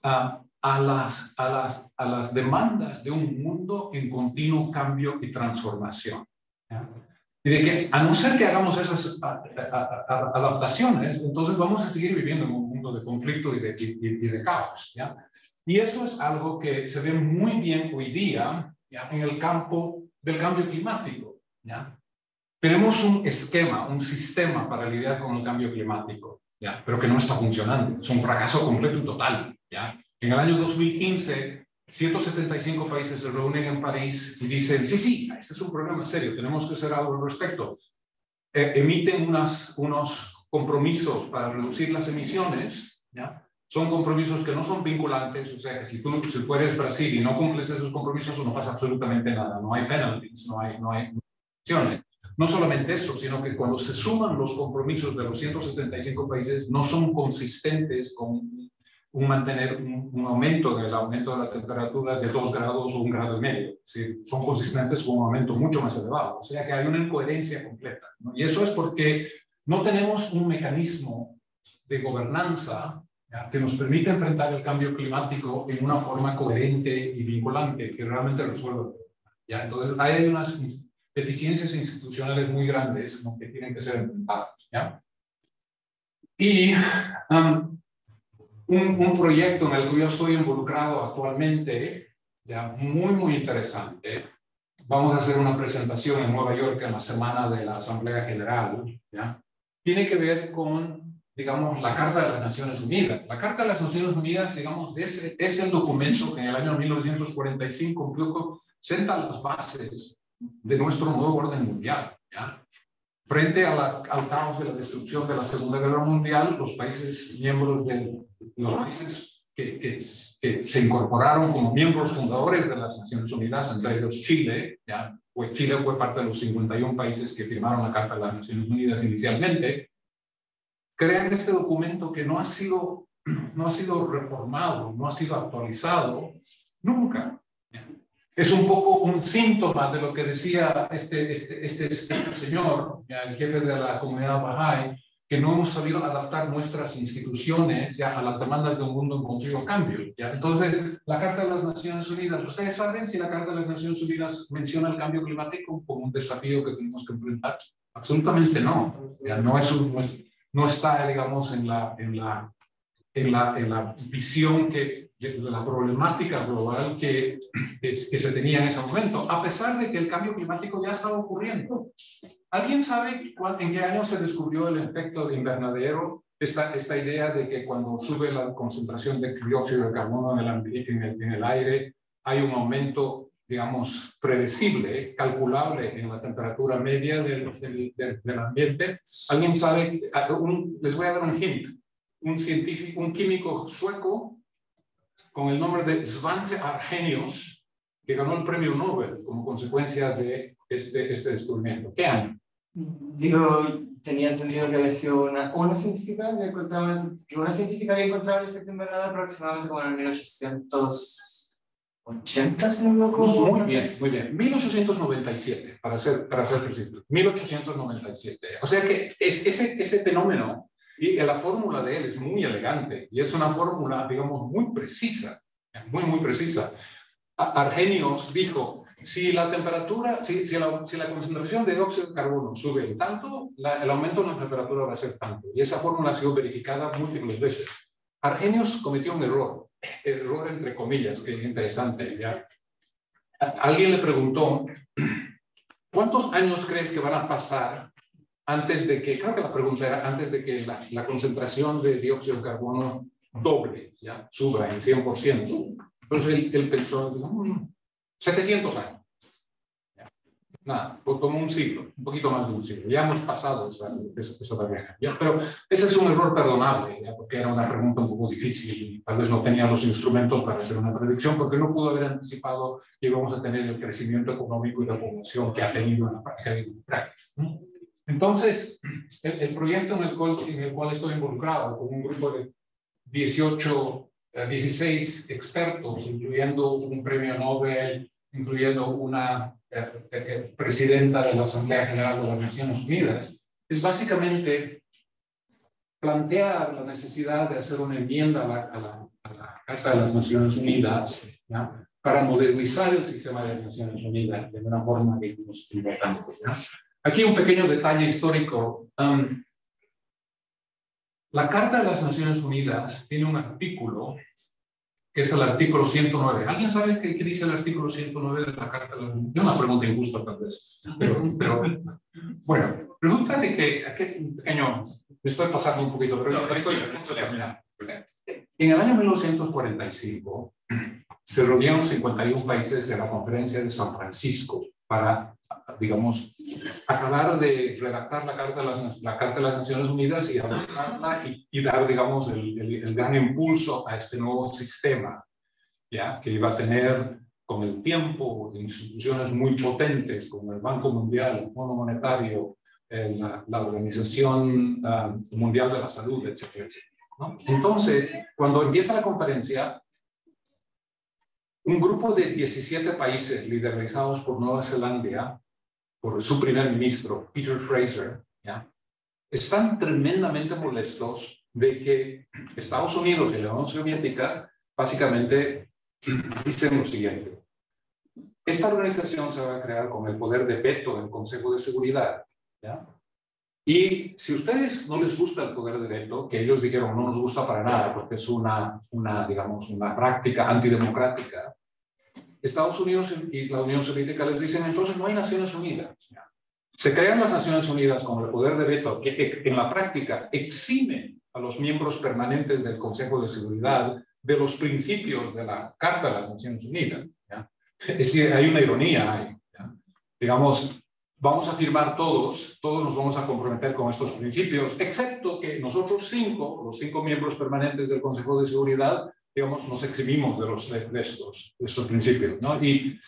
a las demandas de un mundo en continuo cambio y transformación, ¿ya? Y de que a no ser que hagamos esas adaptaciones, entonces vamos a seguir viviendo en un mundo de conflicto y de caos, ¿ya? Y eso es algo que se ve muy bien hoy día, ¿ya?, en el campo del cambio climático, ¿ya? Tenemos un esquema, un sistema para lidiar con el cambio climático, ¿ya?, pero que no está funcionando. Es un fracaso completo y total, ¿ya? En el año 2015, 175 países se reúnen en París y dicen, sí, este es un problema serio, tenemos que hacer algo al respecto. Emiten unos compromisos para reducir las emisiones, ¿ya? Son compromisos que no son vinculantes, o sea que si tú eres Brasil y no cumples esos compromisos, no pasa absolutamente nada, no hay penalties, no hay sanciones. No solamente eso, sino que cuando se suman los compromisos de los 175 países, no son consistentes con mantener un aumento de la temperatura de 2 grados o 1,5 grados. ¿Sí? Son consistentes con un aumento mucho más elevado. O sea que hay una incoherencia completa, ¿no? Y eso es porque no tenemos un mecanismo de gobernanza, ¿ya?, que nos permite enfrentar el cambio climático en una forma coherente y vinculante, que realmente resuelva. ¿Ya? Entonces, hay unas deficiencias institucionales muy grandes, ¿no?, que tienen que ser enfrentadas. ¿Ya? Y un proyecto en el que yo estoy involucrado actualmente, ya, muy interesante. Vamos a hacer una presentación en Nueva York en la semana de la Asamblea General. ¿Ya? Tiene que ver con, digamos, la Carta de las Naciones Unidas. La Carta de las Naciones Unidas, digamos, es el documento que en el año 1945 senta las bases de nuestro nuevo orden mundial. ¿Ya? Frente al caos de la destrucción de la Segunda Guerra Mundial, los países miembros los países que se incorporaron como miembros fundadores de las Naciones Unidas, entre ellos Chile, ¿ya? Pues Chile fue parte de los 51 países que firmaron la Carta de las Naciones Unidas inicialmente, crean este documento que no ha sido reformado, no ha sido actualizado nunca. ¿Ya? Es un poco un síntoma de lo que decía este señor, ¿ya?, el jefe de la comunidad Bahá'í, que no hemos sabido adaptar nuestras instituciones, ¿ya?, a las demandas de un mundo en continuo cambio. ¿Ya? Entonces, la Carta de las Naciones Unidas, ¿ustedes saben si la Carta de las Naciones Unidas menciona el cambio climático como un desafío que tenemos que enfrentar? Absolutamente no. ¿Ya? No está, digamos, en la visión de la problemática global que se tenía en ese momento, a pesar de que el cambio climático ya estaba ocurriendo. ¿Alguien sabe en qué año se descubrió el efecto de invernadero? Esta idea de que cuando sube la concentración de dióxido de carbono en el aire, hay un aumento, digamos, predecible, calculable en la temperatura media del ambiente. ¿Alguien sabe? Les voy a dar un hint. Un químico sueco con el nombre de Svante Arrhenius, que ganó el premio Nobel como consecuencia de este descubrimiento. ¿Qué año? Tenía entendido que había sido una científica que una científica había encontrado el efecto invernadero aproximadamente como en el 1880, si no me equivoco. Muy bien. 1897, para ser preciso. 1897. O sea que ese fenómeno, y la fórmula de él es muy elegante, y es una fórmula, digamos, muy precisa, muy precisa. Arrhenius dijo, si la temperatura, si la concentración de dióxido de carbono sube tanto, el aumento de la temperatura va a ser tanto. Y esa fórmula ha sido verificada múltiples veces. Arrhenius cometió un error entre comillas, que es interesante. ¿Ya? Alguien le preguntó, ¿cuántos años crees que van a pasar antes de que, creo que la pregunta era, antes de que la concentración de dióxido de carbono doble, ¿ya?, suba en 100%? Entonces él pensó, 700 años. ¿Ya? Nada, pues como un siglo, un poquito más de un siglo. Ya hemos pasado esa barrera. ¿Ya? Pero ese es un error perdonable, ¿ya?, porque era una pregunta un poco difícil y tal vez no tenía los instrumentos para hacer una predicción, porque no pudo haber anticipado que íbamos a tener el crecimiento económico y la población que ha tenido en la práctica. Entonces, el proyecto en el cual estoy involucrado, con un grupo de 16 expertos, incluyendo un premio Nobel, incluyendo una presidenta de la Asamblea General de las Naciones Unidas, es básicamente plantear la necesidad de hacer una enmienda a la Carta de las Naciones Unidas, ¿ya?, para modernizar el sistema de las Naciones Unidas de una forma que es importante, ¿ya? Aquí un pequeño detalle histórico. La Carta de las Naciones Unidas tiene un artículo que es el artículo 109. ¿Alguien sabe qué dice el artículo 109 de la Carta de las Naciones Unidas? Es una pregunta injusta tal vez. Pero bueno, pregunta de que, un pequeño, me estoy pasando un poquito, pero estoy terminando. En el año 1945 se reunieron 51 países de la Conferencia de San Francisco para, digamos, acabar de redactar la Carta de las Naciones Unidas y adoptarla y dar, digamos, el gran impulso a este nuevo sistema, ¿ya? Que iba a tener con el tiempo instituciones muy potentes como el Banco Mundial, el Fondo Monetario, la Organización Mundial de la Salud, etcétera, etcétera, ¿no? Entonces, cuando empieza la conferencia, un grupo de 17 países liderados por Nueva Zelanda, por su primer ministro, Peter Fraser, ¿ya? Están tremendamente molestos de que Estados Unidos y la Unión Soviética básicamente dicen lo siguiente: esta organización se va a crear con el poder de veto del Consejo de Seguridad, ¿ya? Y si a ustedes no les gusta el poder de veto, que ellos dijeron no nos gusta para nada porque es digamos, una práctica antidemocrática, Estados Unidos y la Unión Soviética les dicen entonces no hay Naciones Unidas, ¿ya? Se crean las Naciones Unidas con el poder de veto que en la práctica eximen a los miembros permanentes del Consejo de Seguridad de los principios de la Carta de las Naciones Unidas, ¿ya? Es decir, hay una ironía ahí, ¿ya? Digamos, vamos a firmar todos nos vamos a comprometer con estos principios, excepto que nosotros los cinco miembros permanentes del Consejo de Seguridad, digamos, nos eximimos de estos principios, ¿no? Y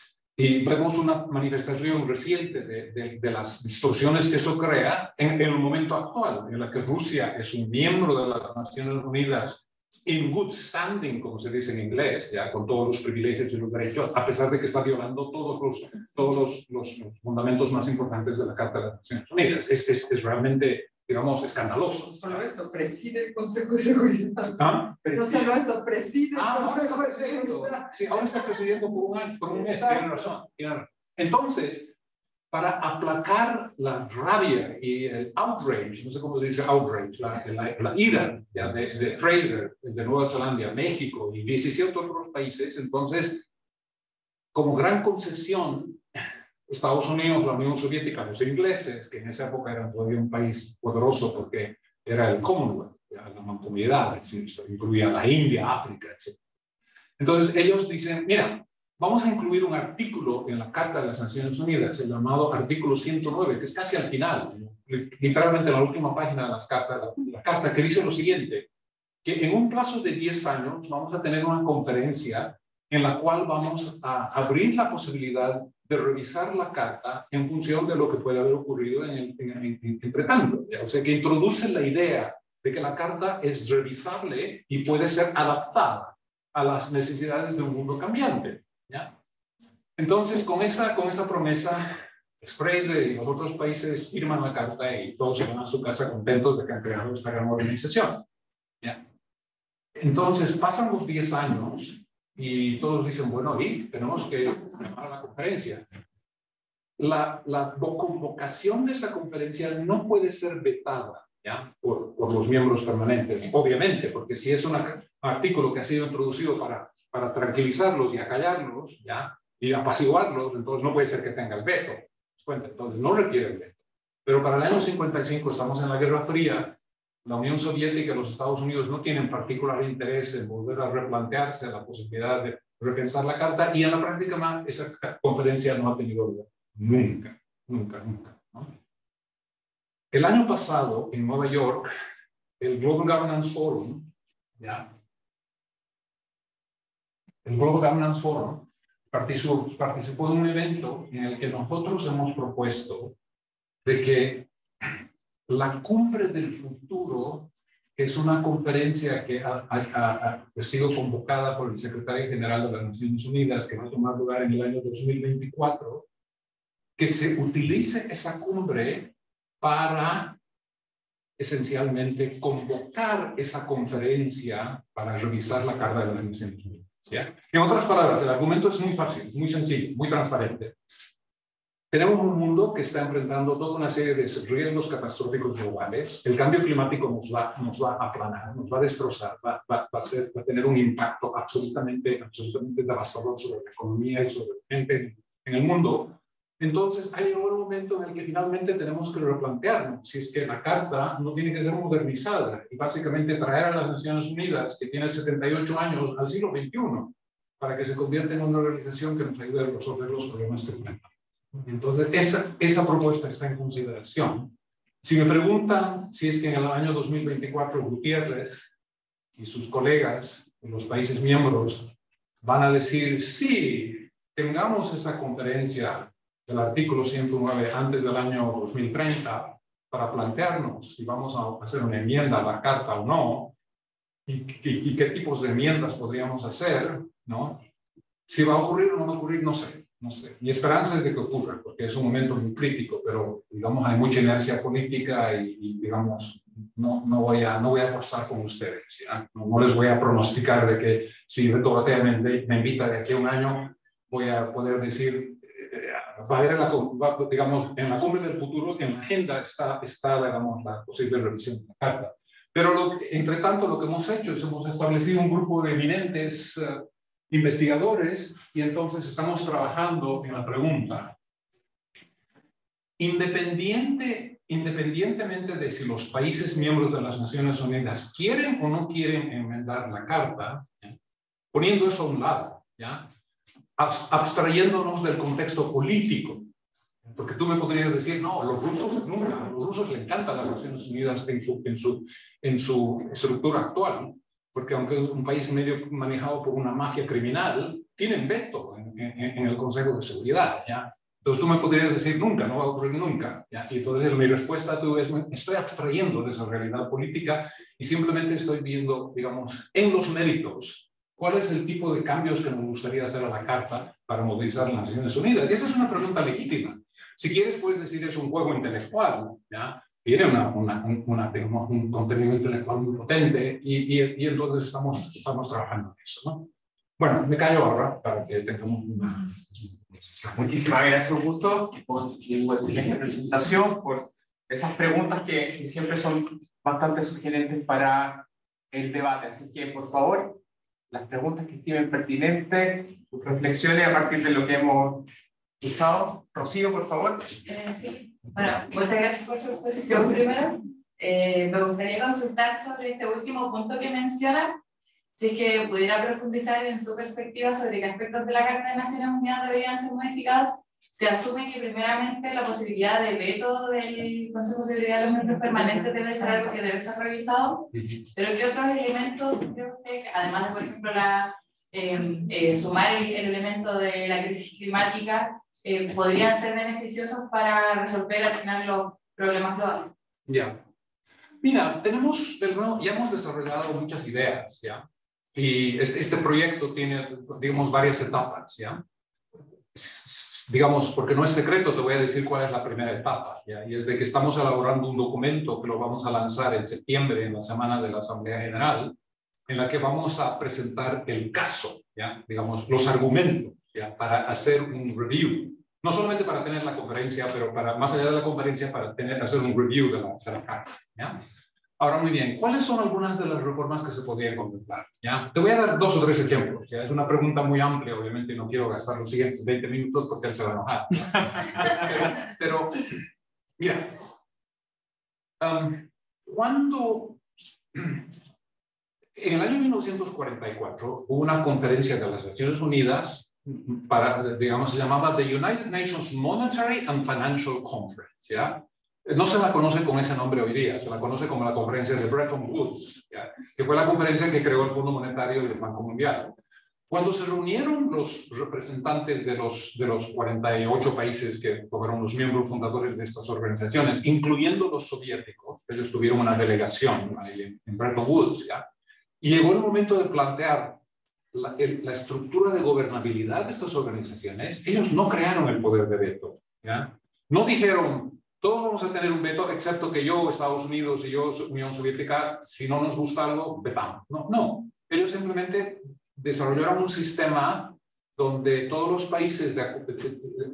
vemos una manifestación reciente de las distorsiones que eso crea en el momento actual, en la que Rusia es un miembro de las Naciones Unidas in good standing, como se dice en inglés, ya con todos los privilegios y los derechos, a pesar de que está violando todos los fundamentos más importantes de la Carta de las Naciones Unidas. Es realmente, digamos, escandaloso. No solo eso, preside el Consejo de Seguridad. ¿Ah? No solo eso, preside el Consejo de Seguridad. Seguridad. Sí, ahora está presidiendo por un mes, tiene razón. Entonces, para aplacar la rabia y el outrage, no sé cómo se dice outrage, la ira de Fraser, de Nueva Zelanda, México y 17 otros países, entonces, como gran concesión, Estados Unidos, la Unión Soviética, los ingleses, que en esa época eran todavía un país poderoso porque era el Commonwealth, la mancomunidad, incluía la India, África, etc. Entonces ellos dicen, mira, vamos a incluir un artículo en la Carta de las Naciones Unidas, el llamado artículo 109, que es casi al final, literalmente en la última página de la carta, que dice lo siguiente, que en un plazo de 10 años vamos a tener una conferencia en la cual vamos a abrir la posibilidad de revisar la carta en función de lo que puede haber ocurrido entre tanto. O sea, que introduce la idea de que la carta es revisable y puede ser adaptada a las necesidades de un mundo cambiante, ¿ya? Entonces, con esta promesa, Fraser y los otros países firman la carta y todos se van a su casa contentos de que han creado esta gran organización, ¿ya? Entonces, pasan los 10 años y todos dicen, bueno, y tenemos que llamar a la conferencia. La convocación de esa conferencia no puede ser vetada, ¿ya? Por los miembros permanentes, obviamente, porque si es un artículo que ha sido introducido para tranquilizarlos y acallarlos, ¿ya? Y apaciguarlos, entonces no puede ser que tenga el veto. Entonces no requiere el veto. Pero para el año 55 estamos en la Guerra Fría. La Unión Soviética y los Estados Unidos no tienen particular interés en volver a replantearse la posibilidad de repensar la carta, y en la práctica esa conferencia no ha tenido lugar. Nunca, ¿no? El año pasado, en Nueva York, el Global Governance Forum, ¿ya? El Global Governance Forum participó en un evento en el que nosotros hemos propuesto de que la cumbre del futuro, que es una conferencia que ha sido convocada por el secretario general de las Naciones Unidas, que va a tomar lugar en el año 2024, que se utilice esa cumbre para esencialmente convocar esa conferencia para revisar la Carta de las Naciones Unidas, ¿ya? En otras palabras, el argumento es muy fácil, es muy sencillo, muy transparente. Tenemos un mundo que está enfrentando toda una serie de riesgos catastróficos globales. El cambio climático nos va a aplanar, nos va a destrozar, va a tener un impacto absolutamente devastador sobre la economía y sobre la gente en el mundo. Entonces, ha llegado el momento en el que finalmente tenemos que replantearnos si es que la Carta no tiene que ser modernizada y básicamente traer a las Naciones Unidas, que tiene 78 años, al siglo XXI, para que se convierta en una organización que nos ayude a resolver los problemas que tenemos. Entonces, esa propuesta está en consideración. Si me preguntan si es que en el año 2024 Gutiérrez y sus colegas en los países miembros van a decir, sí, tengamos esa conferencia del artículo 109 antes del año 2030 para plantearnos si vamos a hacer una enmienda a la Carta o no, y qué tipos de enmiendas podríamos hacer, ¿no? Si va a ocurrir o no va a ocurrir, no sé. Mi esperanza es de que ocurra, porque es un momento muy crítico, pero, digamos, hay mucha inercia política y digamos, no voy a apostar con ustedes, ¿ya? No les voy a pronosticar de que si Reto Batea me invita de aquí a un año, voy a poder decir, va a haber digamos, en la cumbre del futuro, en la agenda está digamos, la posible revisión de la Carta. Pero, entre tanto, lo que hemos hecho es hemos establecido un grupo de eminentes investigadores y entonces estamos trabajando en la pregunta, independientemente de si los países miembros de las Naciones Unidas quieren o no quieren enmendar la Carta, poniendo eso a un lado, ¿ya? Abstrayéndonos del contexto político, porque tú me podrías decir, no, los rusos nunca, a los rusos les encantan las Naciones Unidas en su estructura actual, porque aunque es un país medio manejado por una mafia criminal, tienen veto en el Consejo de Seguridad, ¿ya? Entonces tú me podrías decir, nunca, no va a ocurrir nunca, ¿ya? Y entonces mi respuesta a tú es, me estoy abstrayendo de esa realidad política y simplemente estoy viendo, digamos, en los méritos, cuál es el tipo de cambios que nos gustaría hacer a la Carta para movilizar las Naciones Unidas. Y esa es una pregunta legítima. Si quieres, puedes decir, es un juego intelectual, ¿ya? Tiene digamos, un contenido intelectual muy potente y entonces estamos trabajando en eso, ¿no? Bueno, me callo ahora para que tengamos una... Muchísimas gracias, Augusto, por tu excelente presentación, por esas preguntas que siempre son bastante sugerentes para el debate. Así que, por favor, las preguntas que estimen pertinentes, sus reflexiones a partir de lo que hemos escuchado. Rocío, por favor. Sí. Bueno, muchas gracias por su exposición primero. Me gustaría consultar sobre este último punto que menciona, si es que pudiera profundizar en su perspectiva sobre qué aspectos de la Carta de Naciones Unidas deberían ser modificados. Se asume que primeramente la posibilidad de veto del Consejo de Seguridad de los Miembros Permanentes debe ser algo que debe ser revisado, pero ¿qué otros elementos cree usted, además de, por ejemplo, sumar el elemento de la crisis climática, podrían ser beneficiosos para resolver al final los problemas globales? Ya. Mira, ya hemos desarrollado muchas ideas, ¿ya? Y este proyecto tiene, digamos, varias etapas, ¿ya? Digamos, porque no es secreto, te voy a decir cuál es la primera etapa, ¿ya? Y es de que estamos elaborando un documento que lo vamos a lanzar en septiembre, en la semana de la Asamblea General, en la que vamos a presentar el caso, ¿ya? Digamos, los argumentos, ¿ya? Para hacer un review. No solamente para tener la conferencia, pero más allá de la conferencia, para hacer un review de la Carta, ¿ya? Ahora, muy bien, ¿cuáles son algunas de las reformas que se podrían contemplar? ¿Ya? Te voy a dar 2 o 3 ejemplos. ¿Ya? Es una pregunta muy amplia, obviamente, y no quiero gastar los siguientes 20 minutos porque él se va a enojar. Pero mira, cuando en el año 1944 hubo una conferencia de las Naciones Unidas digamos, se llamaba The United Nations Monetary and Financial Conference, ¿ya? No se la conoce con ese nombre hoy día, se la conoce como la conferencia de Bretton Woods, ¿ya? Que fue la conferencia que creó el Fondo Monetario y el Banco Mundial. Cuando se reunieron los representantes de los 48 países que fueron los miembros fundadores de estas organizaciones, incluyendo los soviéticos, ellos tuvieron una delegación en Bretton Woods, ¿ya? Y llegó el momento de plantear la estructura de gobernabilidad de estas organizaciones. Ellos no crearon el poder de veto, ¿ya? No dijeron, todos vamos a tener un veto, excepto que yo, Estados Unidos, y yo, Unión Soviética, si no nos gusta algo, vetamos. No. Ellos simplemente desarrollaron un sistema donde todos los países,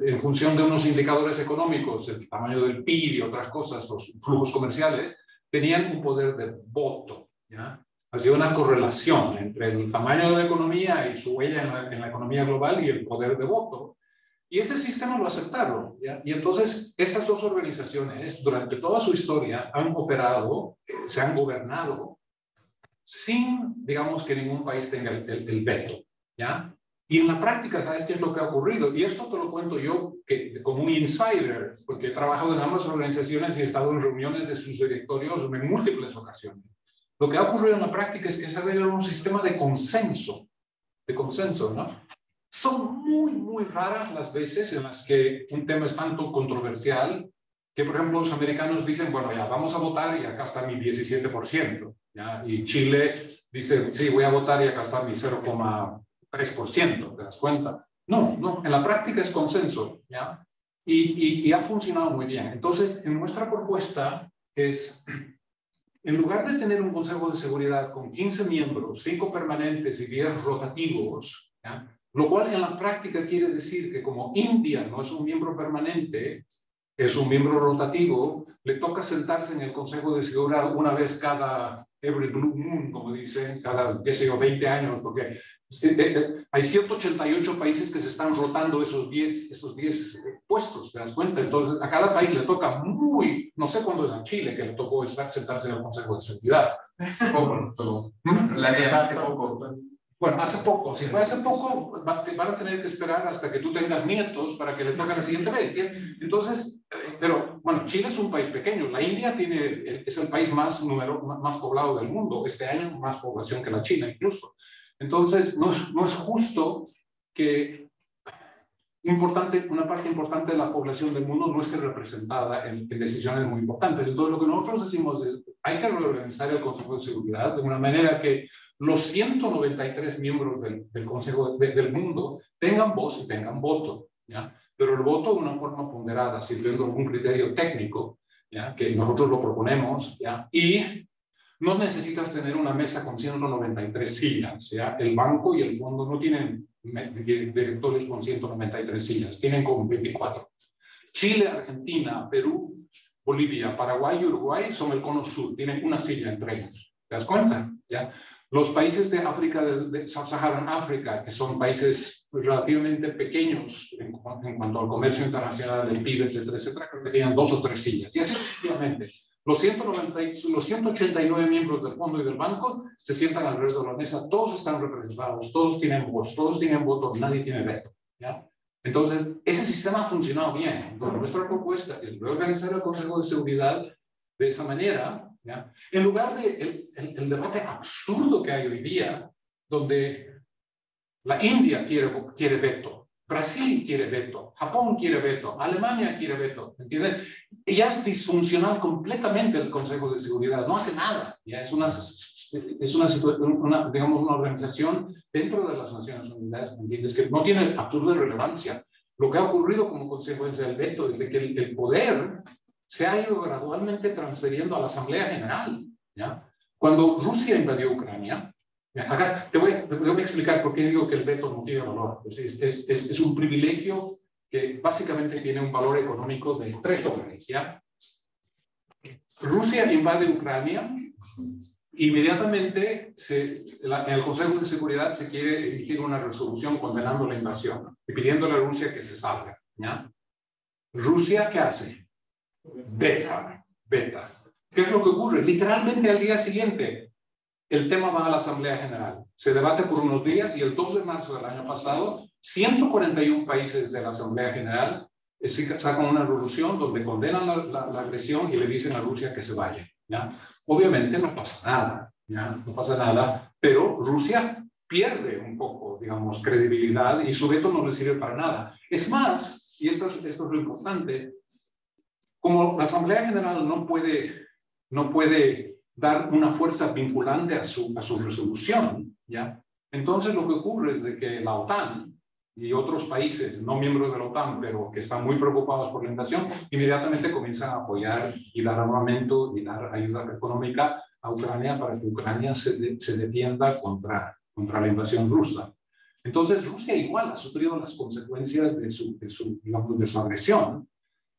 en función de unos indicadores económicos, el tamaño del PIB y otras cosas, los flujos comerciales, tenían un poder de voto, ¿ya? Hacía una correlación entre el tamaño de la economía y su huella en la economía global y el poder de voto. Y ese sistema lo aceptaron, ¿ya? Y entonces esas dos organizaciones durante toda su historia han operado, se han gobernado sin, digamos, que ningún país tenga el veto, ¿ya? Y en la práctica, ¿sabes qué es lo que ha ocurrido? Y esto te lo cuento yo como un insider, porque he trabajado en ambas organizaciones y he estado en reuniones de sus directorios en múltiples ocasiones. Lo que ha ocurrido en la práctica es que se ha dado un sistema de consenso, ¿no? Son muy, muy raras las veces en las que un tema es tanto controversial que, por ejemplo, los americanos dicen, bueno, ya vamos a votar y acá está mi 17%, ¿ya? Y Chile dice, sí, voy a votar y acá está mi 0,3%, ¿te das cuenta? No, en la práctica es consenso, ¿ya? Y ha funcionado muy bien. Entonces, en nuestra propuesta es, en lugar de tener un Consejo de Seguridad con 15 miembros, 5 permanentes y 10 rotativos, ¿ya? Lo cual en la práctica quiere decir que como India no es un miembro permanente, es un miembro rotativo, le toca sentarse en el Consejo de Seguridad una vez cada every blue moon, como dicen, cada, qué sé yo, 20 años, porque hay 188 países que se están rotando esos 10 puestos, ¿te das cuenta? Entonces, a cada país le toca no sé cuándo es a Chile que le tocó sentarse en el Consejo de Seguridad. Hace poco, relativamente poco. Bueno, hace poco. Si fue hace poco, van a tener que esperar hasta que tú tengas nietos para que le toque la siguiente vez. Entonces, pero bueno, Chile es un país pequeño. La India es el país más poblado del mundo. Este año más población que la China incluso. Entonces, no es justo que una parte importante de la población del mundo no esté representada en decisiones muy importantes. Entonces, lo que nosotros decimos es, hay que reorganizar el Consejo de Seguridad de una manera que los 193 miembros del Consejo del mundo tengan voz y tengan voto, ¿ya? Pero el voto de una forma ponderada, sirviendo algún criterio técnico, ¿ya? Que nosotros lo proponemos, ¿ya? Y no necesitas tener una mesa con 193 sillas, ¿ya? El banco y el fondo no tienen directorios con 193 sillas, tienen como 24. Chile, Argentina, Perú, Bolivia, Paraguay y Uruguay son el cono sur, tienen una silla entre ellos. ¿Te das cuenta? ¿Ya? Los países de África, de Sub-Saharan África, que son países relativamente pequeños en cuanto al comercio internacional del PIB, etcétera, etcétera, creo que tienen 2 o 3 sillas. Y así sucesivamente. Los 189 miembros del fondo y del banco se sientan alrededor de la mesa, todos están representados, todos tienen voz, todos tienen voto, nadie tiene veto, ¿ya? Entonces, ese sistema ha funcionado bien. Entonces, nuestra propuesta es reorganizar el Consejo de Seguridad de esa manera, ¿ya? En lugar de el debate absurdo que hay hoy día, donde la India quiere veto, Brasil quiere veto, Japón quiere veto, Alemania quiere veto, ¿entiendes? Y ya es disfuncional completamente el Consejo de Seguridad, no hace nada, ya es una organización dentro de las Naciones Unidas, ¿entiendes? Que no tiene absoluta relevancia. Lo que ha ocurrido como consecuencia del veto es de que el poder se ha ido gradualmente transfiriendo a la Asamblea General, ¿ya? Cuando Rusia invadió Ucrania, acá te voy a explicar por qué digo que el veto no tiene valor. Pues es un privilegio que básicamente tiene un valor económico de $3, ¿ya? Rusia invade Ucrania, inmediatamente en el Consejo de Seguridad se quiere emitir una resolución condenando la invasión y pidiéndole a Rusia que se salga, ¿ya? Rusia, ¿qué hace? Veta. ¿Qué es lo que ocurre? Literalmente al día siguiente el tema va a la Asamblea General, se debate por unos días y el 2 de marzo del año pasado 141 países de la Asamblea General sacan una resolución donde condenan la agresión y le dicen a Rusia que se vaya, ¿ya? Obviamente no pasa nada, ¿ya? No pasa nada, pero Rusia pierde un poco, digamos, credibilidad y su veto no le sirve para nada. Es más, y esto es lo importante, como la Asamblea General no puede dar una fuerza vinculante a su resolución, ¿ya? Entonces lo que ocurre es de que la OTAN y otros países no miembros de la OTAN, pero que están muy preocupados por la invasión, inmediatamente comienzan a apoyar y dar armamento y dar ayuda económica a Ucrania para que Ucrania se defienda contra la invasión rusa. Entonces Rusia igual ha sufrido las consecuencias de su agresión.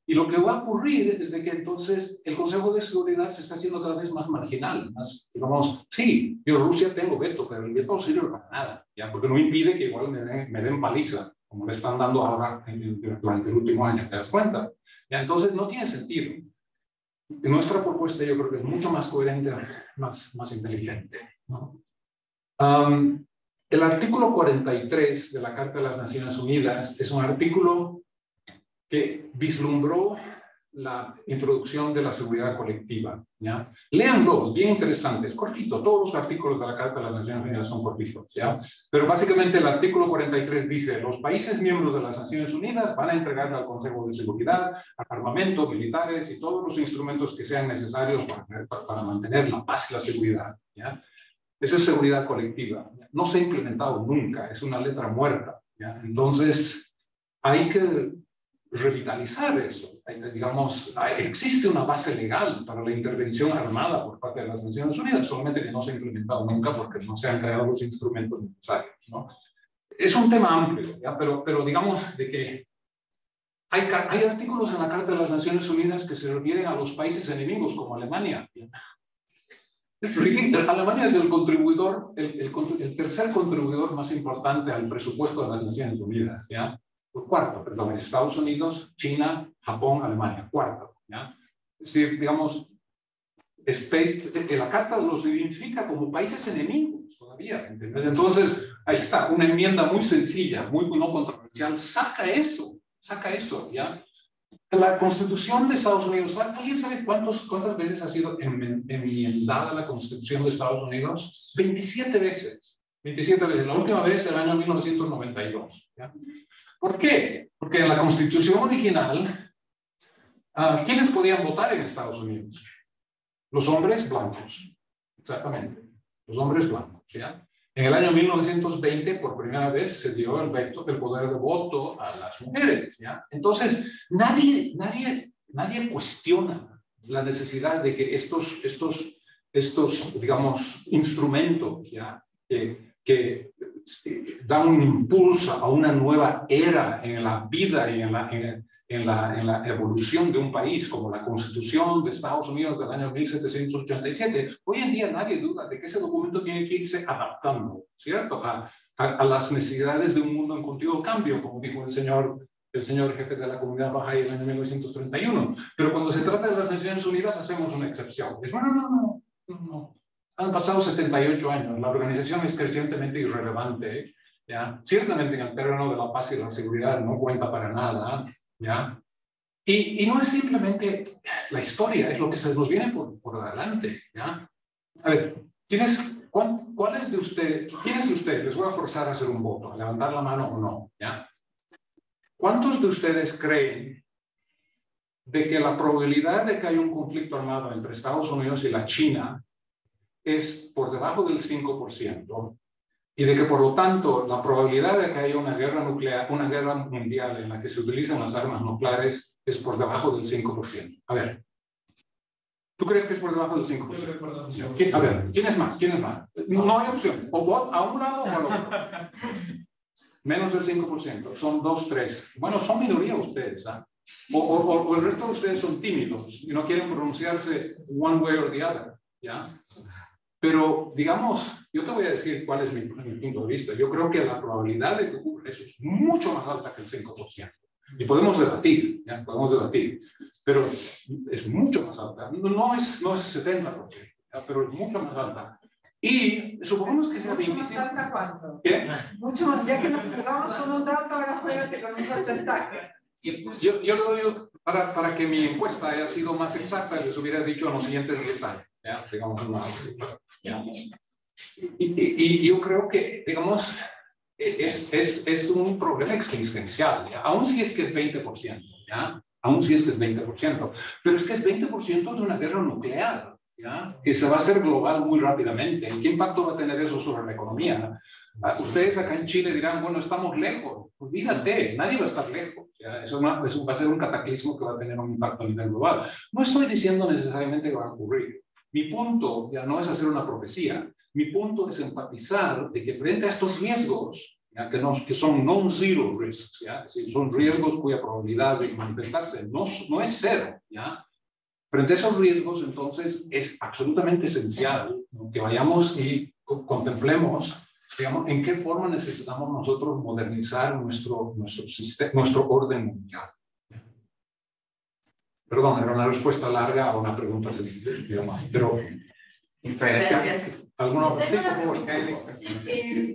Y lo que va a ocurrir es de que entonces el Consejo de Seguridad se está haciendo cada vez más marginal, más, digamos, sí, yo Rusia tengo veto, pero el veto no sirve para nada, ¿ya? Porque no impide que igual me den paliza como le están dando ahora durante el último año, ¿te das cuenta? ¿Ya? Entonces no tiene sentido. Nuestra propuesta yo creo que es mucho más coherente, más inteligente, ¿no? El artículo 43 de la Carta de las Naciones Unidas es un artículo que vislumbró la introducción de la seguridad colectiva, ¿ya? Léanlo, es bien interesante, es cortito, todos los artículos de la Carta de las Naciones Unidas son cortitos, ¿ya? Pero básicamente el artículo 43 dice, los países miembros de las Naciones Unidas van a entregar al Consejo de Seguridad armamento, militares y todos los instrumentos que sean necesarios para mantener la paz y la seguridad, ¿ya? Esa es seguridad colectiva, ¿ya? No se ha implementado nunca, es una letra muerta, ¿ya? Entonces hay que revitalizar eso. Digamos, existe una base legal para la intervención armada por parte de las Naciones Unidas, solamente que no se ha implementado nunca porque no se han creado los instrumentos necesarios, ¿no? Es un tema amplio, ¿ya? Pero digamos de que hay artículos en la Carta de las Naciones Unidas que se refieren a los países enemigos, como Alemania. Alemania es el contribuidor, el tercer contribuidor más importante al presupuesto de las Naciones Unidas, ¿ya? Cuarto, perdón, Estados Unidos, China, Japón, Alemania, cuarto, ¿ya? Es decir, digamos, la Carta los identifica como países enemigos todavía, ¿entendés? Entonces, ahí está, una enmienda muy sencilla, muy no controversial, saca eso, ¿ya? La Constitución de Estados Unidos, ¿alguien sabe cuántas veces ha sido enmendada la Constitución de Estados Unidos? 27 veces. 27 veces. La última vez el año 1992. ¿Ya? ¿Por qué? Porque en la Constitución original, ¿quiénes podían votar en Estados Unidos? Los hombres blancos. Exactamente. Los hombres blancos. ¿Ya? En el año 1920, por primera vez, se dio el poder de voto a las mujeres, ¿ya? Entonces, nadie cuestiona la necesidad de que estos digamos, instrumentos, ¿ya? Que dan un impulso a una nueva era en la vida y en la evolución de un país, como la Constitución de Estados Unidos del año 1787, hoy en día nadie duda de que ese documento tiene que irse adaptando, ¿cierto? A las necesidades de un mundo en continuo cambio, como dijo el señor jefe de la comunidad bahá'í en el año 1931. Pero cuando se trata de las Naciones Unidas, hacemos una excepción. Es, no. Han pasado 78 años, la organización es crecientemente irrelevante, ¿ya? Ciertamente en el terreno de la paz y la seguridad no cuenta para nada, ¿ya? Y no es simplemente la historia, es lo que se nos viene por adelante, ¿ya? A ver, ¿quiénes de ustedes, les voy a forzar a hacer un voto, a levantar la mano o no, ¿ya? ¿Cuántos de ustedes creen de que la probabilidad de que haya un conflicto armado entre Estados Unidos y la China es por debajo del 5%, y de que por lo tanto la probabilidad de que haya una guerra nuclear, una guerra mundial en la que se utilizan las armas nucleares es por debajo del 5%? A ver, ¿tú crees que es por debajo del 5%? A ver, ¿quién es más? No hay opción, o a un lado o al otro. Menos del 5%, son 2, 3. Bueno, son minoría ustedes, ¿ah? O el resto de ustedes son tímidos y no quieren pronunciarse one way or the other, ¿ya? Pero, digamos, yo te voy a decir cuál es mi punto de vista. Yo creo que la probabilidad de que ocurra eso es mucho más alta que el 5%. Y podemos debatir, ¿ya? Podemos debatir, pero es mucho más alta. No es 70%, ¿ya? Pero es mucho más alta. Y supongamos que sea 25%. ¿Mucho más alta cuánto? ¿Qué? Mucho más, ya que nos jugamos con un dato, ahora juégate con un porcentaje. Yo le doy, para que mi encuesta haya sido más exacta, les hubiera dicho en los siguientes 10 años. ¿Ya? Digamos, ¿ya? Y yo creo que, digamos, es un problema existencial, ¿ya? Aún si es que es 20%, ¿ya? Aún si es que es 20%, pero es que es 20% de una guerra nuclear, ¿ya? Que se va a hacer global muy rápidamente. ¿Y qué impacto va a tener eso sobre la economía? Ustedes acá en Chile dirán, bueno, estamos lejos. Olvídate, nadie va a estar lejos, ¿ya? Eso va a ser un cataclismo que va a tener un impacto a nivel global. No estoy diciendo necesariamente que va a ocurrir. Mi punto ya no es hacer una profecía. Mi punto es empatizar de que frente a estos riesgos, ¿ya? Que son non-zero risks, ¿ya? Es decir, son riesgos cuya probabilidad de manifestarse no es cero, ¿ya? Frente a esos riesgos, entonces, es absolutamente esencial, ¿no? Que vayamos y contemplemos digamos, ¿en qué forma necesitamos nosotros modernizar nuestro orden mundial? Perdón, era una respuesta larga a una pregunta sencilla, digamos, pero... ¿Alguna otra? Sí, por favor.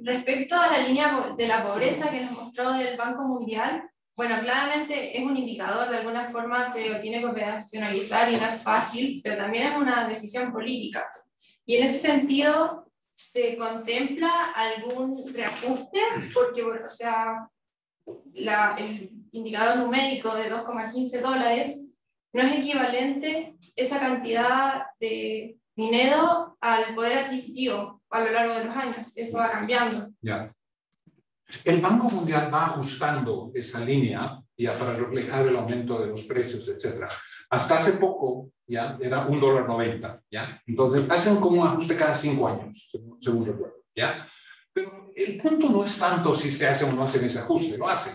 Respecto a la línea de la pobreza que nos mostró del Banco Mundial, bueno, claramente es un indicador, de alguna forma se lo tiene que operacionalizar y no es fácil, pero también es una decisión política. Y en ese sentido, ¿se contempla algún reajuste? Porque, bueno, o sea, el indicador numérico de $2,15 no es equivalente esa cantidad de dinero al poder adquisitivo a lo largo de los años. Eso va cambiando. Ya. El Banco Mundial va ajustando esa línea ya para reflejar el aumento de los precios, etc. Hasta hace poco ya era $1.90, ¿ya? Entonces hacen como un ajuste cada 5 años, según recuerdo, ¿ya? Pero el punto no es tanto si se hace o no hacen ese ajuste, lo hacen,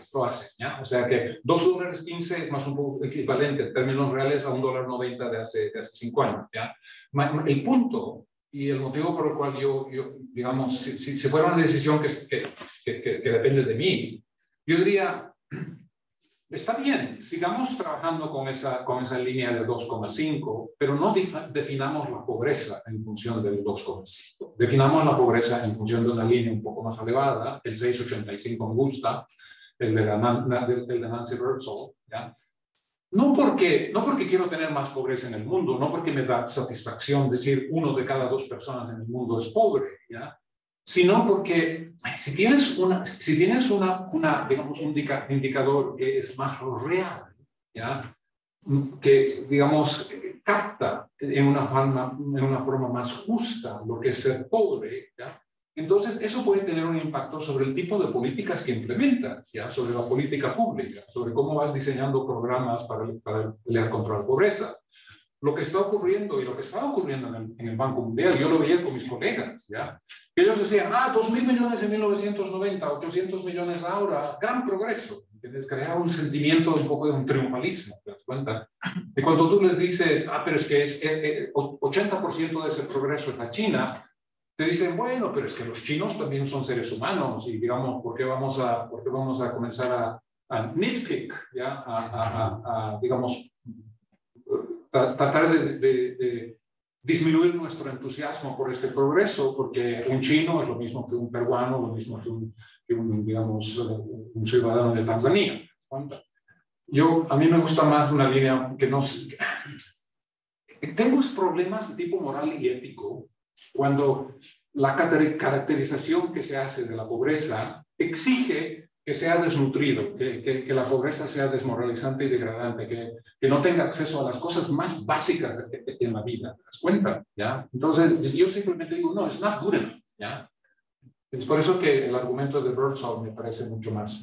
¿ya? O sea que $2.15 es más un poco equivalente en términos reales a $1.90 de hace 5 años, ¿ya? El punto y el motivo por el cual yo digamos, si fuera una decisión que depende de mí, yo diría, está bien, sigamos trabajando con esa línea de 2,5, pero no definamos la pobreza en función del 2,5. Definamos la pobreza en función de una línea un poco más elevada, el 6,85 me gusta, el de Nancy Birdsall, ¿ya? No porque quiero tener más pobreza en el mundo, no porque me da satisfacción decir 1 de cada 2 personas en el mundo es pobre, ¿ya? Sino porque si tienes digamos, un indicador que es más real, ¿ya? Que, digamos, capta en una forma más justa lo que es ser pobre, ¿ya? Entonces eso puede tener un impacto sobre el tipo de políticas que implementas, ¿ya? Sobre la política pública, sobre cómo vas diseñando programas para pelear contra la pobreza. Lo que está ocurriendo y lo que estaba ocurriendo en el Banco Mundial, yo lo veía con mis colegas, ¿ya? Que ellos decían, 2.000 millones en 1990, 800 millones ahora, gran progreso. ¿Entiendes? Crear un sentimiento un poco de un triunfalismo, ¿te das cuenta? Y cuando tú les dices, pero es que 80% de ese progreso es la China, te dicen, bueno, pero es que los chinos también son seres humanos y, digamos, ¿por qué vamos a comenzar a nitpick, ¿ya? Digamos, tratar de disminuir nuestro entusiasmo por este progreso, porque un chino es lo mismo que un peruano, lo mismo que digamos, un ciudadano de Tanzania. A mí me gusta más una línea que no... Tengo problemas de tipo moral y ético cuando la caracterización que se hace de la pobreza exige que sea desnutrido, que la pobreza sea desmoralizante y degradante, que no tenga acceso a las cosas más básicas en la vida, ¿te das cuenta? ¿Ya? Entonces, yo simplemente digo, no, it's not good enough, ¿ya? Es por eso que el argumento de Birdsall me parece mucho más.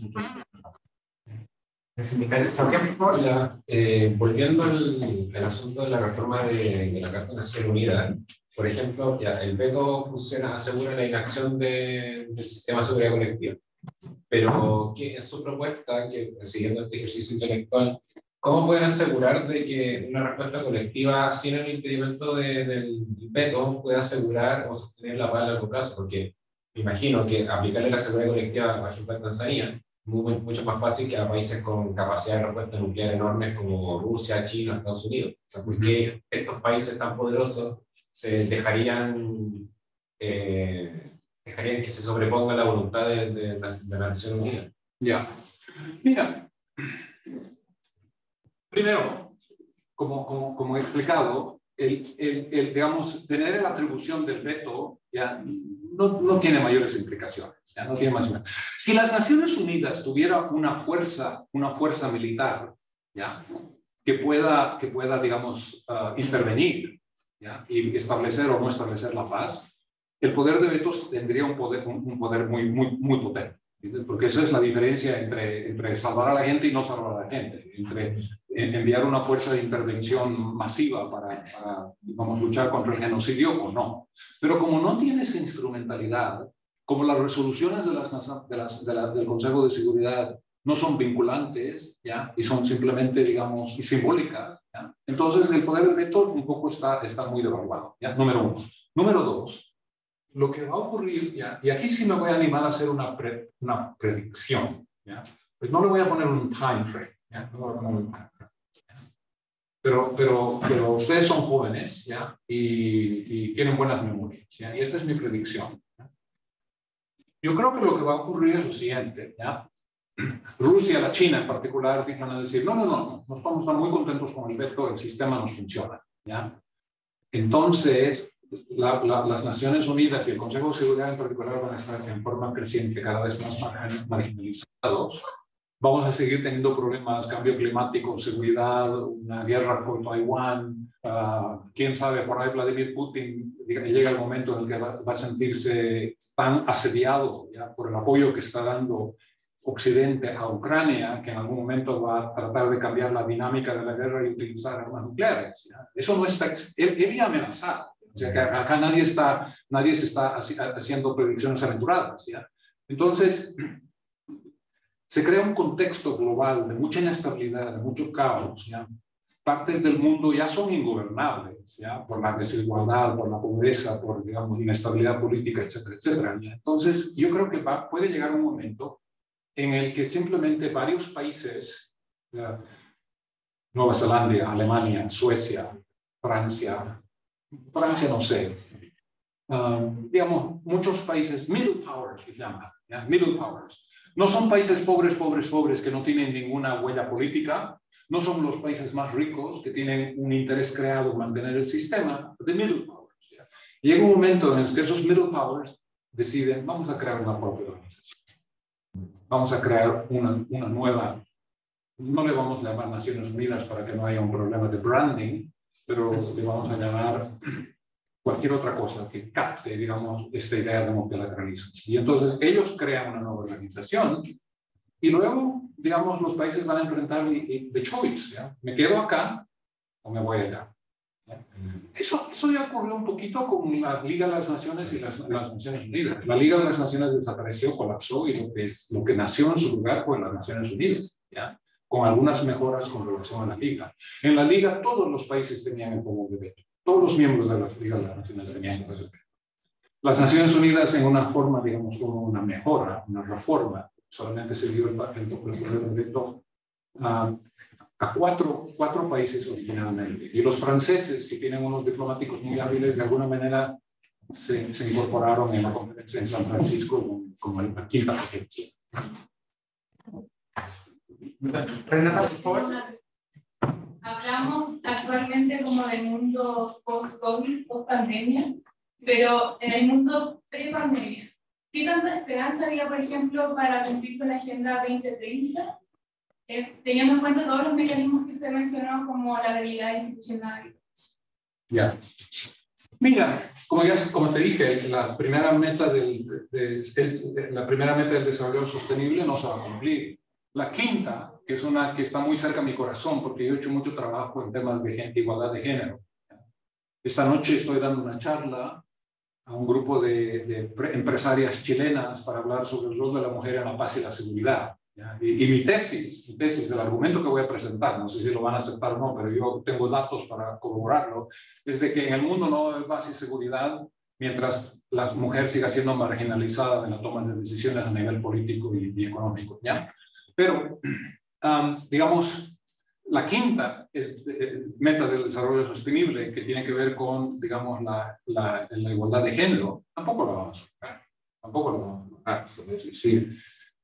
Volviendo al asunto de la reforma de la Carta de Naciones Unidas, por ejemplo, el veto asegura la inacción del sistema de seguridad colectiva. Pero en su propuesta, siguiendo este ejercicio intelectual, ¿cómo pueden asegurar de que una respuesta colectiva sin el impedimento del veto pueda asegurar o sostener la paz a largo plazo? Porque me imagino que aplicarle la seguridad colectiva, por ejemplo, en Tanzania, es mucho más fácil que a países con capacidad de respuesta nuclear enormes como Rusia, China, Estados Unidos. O sea, ¿por qué estos países tan poderosos se dejarían que se sobreponga la voluntad de la Nación Unida? Ya. Mira, primero, como he explicado, digamos, tener la atribución del veto ya no tiene mayores implicaciones. Ya no tiene más. Si las Naciones Unidas tuvieran una fuerza militar, ya, que pueda digamos, intervenir, ya, y establecer o no establecer la paz, el poder de vetos tendría un poder muy potente, ¿entiendes? Porque esa es la diferencia entre salvar a la gente y no salvar a la gente, entre enviar una fuerza de intervención masiva para vamos, luchar contra el genocidio o no. Pero como no tiene esa instrumentalidad, como las resoluciones del Consejo de Seguridad no son vinculantes, ¿ya? Y son simplemente, digamos, simbólicas, ¿ya? Entonces el poder de veto un poco está muy devaluado, ¿ya? Número uno. Número dos. lo que va a ocurrir, ¿ya? Y aquí sí me voy a animar a hacer una predicción, ¿ya? Pues no le voy a poner un time frame, ¿ya? No le voy a poner un time frame, ¿ya? Pero ustedes son jóvenes, ¿ya? Y tienen buenas memorias, ¿ya? Y esta es mi predicción, ¿ya? Yo creo que lo que va a ocurrir es lo siguiente, ¿ya? Rusia, la China en particular, van a decir, no, nos vamos a estar muy contentos con el veto, el sistema nos funciona, ¿ya? Entonces, las Naciones Unidas y el Consejo de Seguridad en particular van a estar en forma creciente cada vez más marginalizados. Vamos a seguir teniendo problemas, cambio climático, seguridad, una guerra por Taiwán. Quién sabe, por ahí Vladimir Putin llega el momento en el que va a sentirse tan asediado, ¿ya? Por el apoyo que está dando Occidente a Ucrania, que en algún momento va a tratar de cambiar la dinámica de la guerra y utilizar armas nucleares, ¿ya? Eso no está, él amenazado. O sea, que acá nadie se está haciendo predicciones aventuradas, ¿ya? Entonces, se crea un contexto global de mucha inestabilidad, de mucho caos, ¿ya? Partes del mundo ya son ingobernables, ¿ya? Por la desigualdad, por la pobreza, por, digamos, inestabilidad política, etcétera, etcétera, ¿ya? Entonces, yo creo que puede llegar un momento en el que simplemente varios países, ¿ya? Nueva Zelanda, Alemania, Suecia, Francia no sé, digamos, muchos países, middle powers, se llama, ¿ya? Middle powers. No son países pobres que no tienen ninguna huella política, no son los países más ricos que tienen un interés creado en mantener el sistema, de middle powers, ¿ya? Llega un momento en el que esos middle powers deciden, vamos a crear una propia organización. Vamos a crear una nueva, no le vamos a llamar Naciones Unidas para que no haya un problema de branding, pero le vamos a llamar cualquier otra cosa que capte, digamos, esta idea de multilateralismo. Y entonces ellos crean una nueva organización y luego, digamos, los países van a enfrentar the choice, ¿ya? ¿Me quedo acá o me voy allá? ¿Ya? Eso ya ocurrió un poquito con la Liga de las Naciones y las Naciones Unidas. La Liga de las Naciones desapareció, colapsó y lo que nació en su lugar fue las Naciones Unidas, ¿ya? Con algunas mejoras con relación a la Liga. En la Liga todos los países tenían el poder de veto. Todos los miembros de la Liga de las Naciones tenían el poder de veto. Las Naciones Unidas en una forma, digamos, como una mejora, una reforma, solamente se dio el poder de veto a cuatro países originalmente. Y los franceses, que tienen unos diplomáticos muy hábiles, de alguna manera se incorporaron en la conferencia en San Francisco como la quinta potencia. Renata, por favor. Hablamos actualmente como del mundo post-COVID, post-pandemia, pero en el mundo pre-pandemia, ¿qué tanta esperanza había, por ejemplo, para cumplir con la Agenda 2030? Teniendo en cuenta todos los mecanismos que usted mencionó, como la realidad institucional. Ya. Mira, como te dije, la primera meta del desarrollo sostenible no se va a cumplir. La quinta, que es una que está muy cerca a mi corazón, porque yo he hecho mucho trabajo en temas de igualdad de género. Esta noche estoy dando una charla a un grupo de empresarias chilenas para hablar sobre el rol de la mujer en la paz y la seguridad. Y mi tesis, el argumento que voy a presentar, no sé si lo van a aceptar o no, pero yo tengo datos para corroborarlo, es de que en el mundo no hay paz y seguridad mientras la mujer siga siendo marginalizada en la toma de decisiones a nivel político y económico, ¿ya? Pero, digamos, la quinta es meta del desarrollo sostenible, que tiene que ver con, digamos, la igualdad de género. Tampoco lo vamos a lograr. Es decir,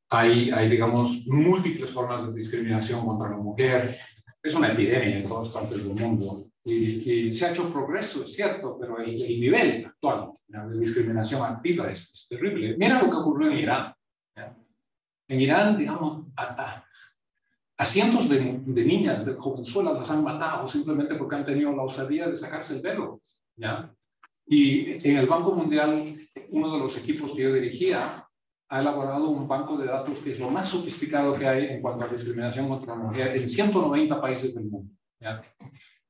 hay, digamos, múltiples formas de discriminación contra la mujer. Es una epidemia en todas partes del mundo. Y se ha hecho progreso, es cierto, pero el nivel actual de discriminación activa es terrible. Mira lo que ocurrió en Irán. ¿Ya? En Irán, digamos, a cientos de niñas, de jovenzuelas, las han matado simplemente porque han tenido la osadía de sacarse el velo, ¿ya? Y en el Banco Mundial, uno de los equipos que yo dirigía ha elaborado un banco de datos que es lo más sofisticado que hay en cuanto a discriminación contra la mujer en 190 países del mundo, ¿ya?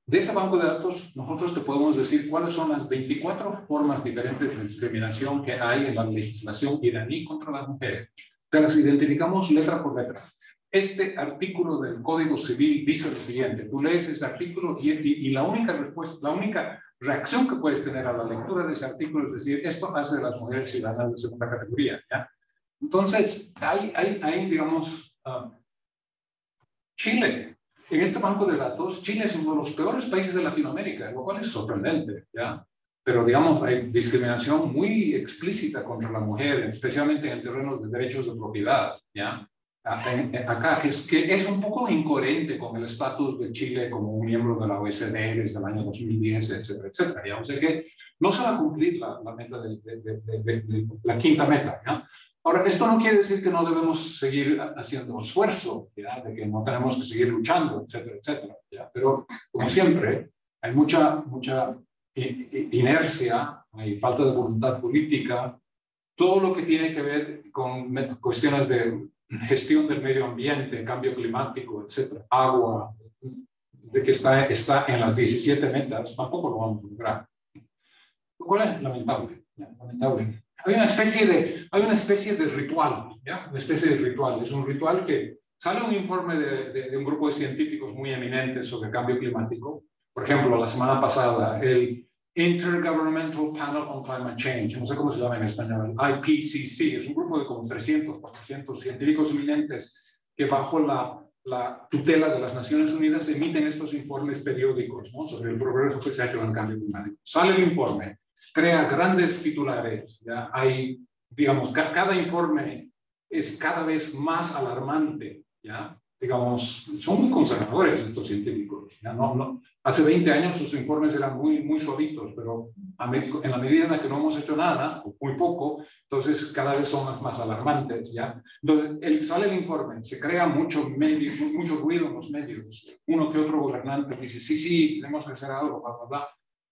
De ese banco de datos, nosotros te podemos decir cuáles son las 24 formas diferentes de discriminación que hay en la legislación iraní contra las mujeres. Te las identificamos letra por letra. Este artículo del Código Civil dice lo siguiente: tú lees ese artículo y la única respuesta, la única reacción que puedes tener a la lectura de ese artículo es decir, esto hace de las mujeres ciudadanas de segunda categoría, ¿ya? Entonces, hay digamos, Chile. En este banco de datos, Chile es uno de los peores países de Latinoamérica, lo cual es sorprendente, ¿ya? Pero, digamos, hay discriminación muy explícita contra la mujer, especialmente en el terreno de derechos de propiedad, ¿ya? Acá, que es un poco incoherente con el estatus de Chile como un miembro de la OECD desde el año 2010, etcétera, etcétera, ¿ya? O sea que no se va a cumplir la meta de la quinta meta, ¿ya? Ahora, esto no quiere decir que no debemos seguir haciendo esfuerzo, ¿ya? De que no tenemos que seguir luchando, etcétera, etcétera, ¿ya? Pero, como siempre, hay mucha inercia, hay falta de voluntad política, todo lo que tiene que ver con cuestiones de gestión del medio ambiente, cambio climático, etcétera, agua, de que está en las 17 metas, tampoco lo vamos a lograr. Lo cual es lamentable, ¿ya? Lamentable. Hay una especie de ritual, ¿ya? Una especie de ritual. Es un ritual que sale un informe de un grupo de científicos muy eminentes sobre cambio climático. Por ejemplo, la semana pasada, el Intergovernmental Panel on Climate Change, no sé cómo se llama en español, IPCC, es un grupo de como 300, 400 científicos eminentes que bajo la tutela de las Naciones Unidas emiten estos informes periódicos, ¿no? Sobre el progreso que se ha hecho en el cambio climático. Sale el informe, crea grandes titulares, ¿ya? Hay, digamos, cada informe es cada vez más alarmante, ¿ya? Digamos, son muy conservadores estos científicos, ¿ya? Hace 20 años sus informes eran muy suavitos, pero en la medida en la que no hemos hecho nada, o muy poco, entonces cada vez son más alarmantes, ¿ya? Entonces, sale el informe, se crea mucho ruido en los medios, uno que otro gobernante dice, sí, tenemos que hacer algo, bla, bla, bla,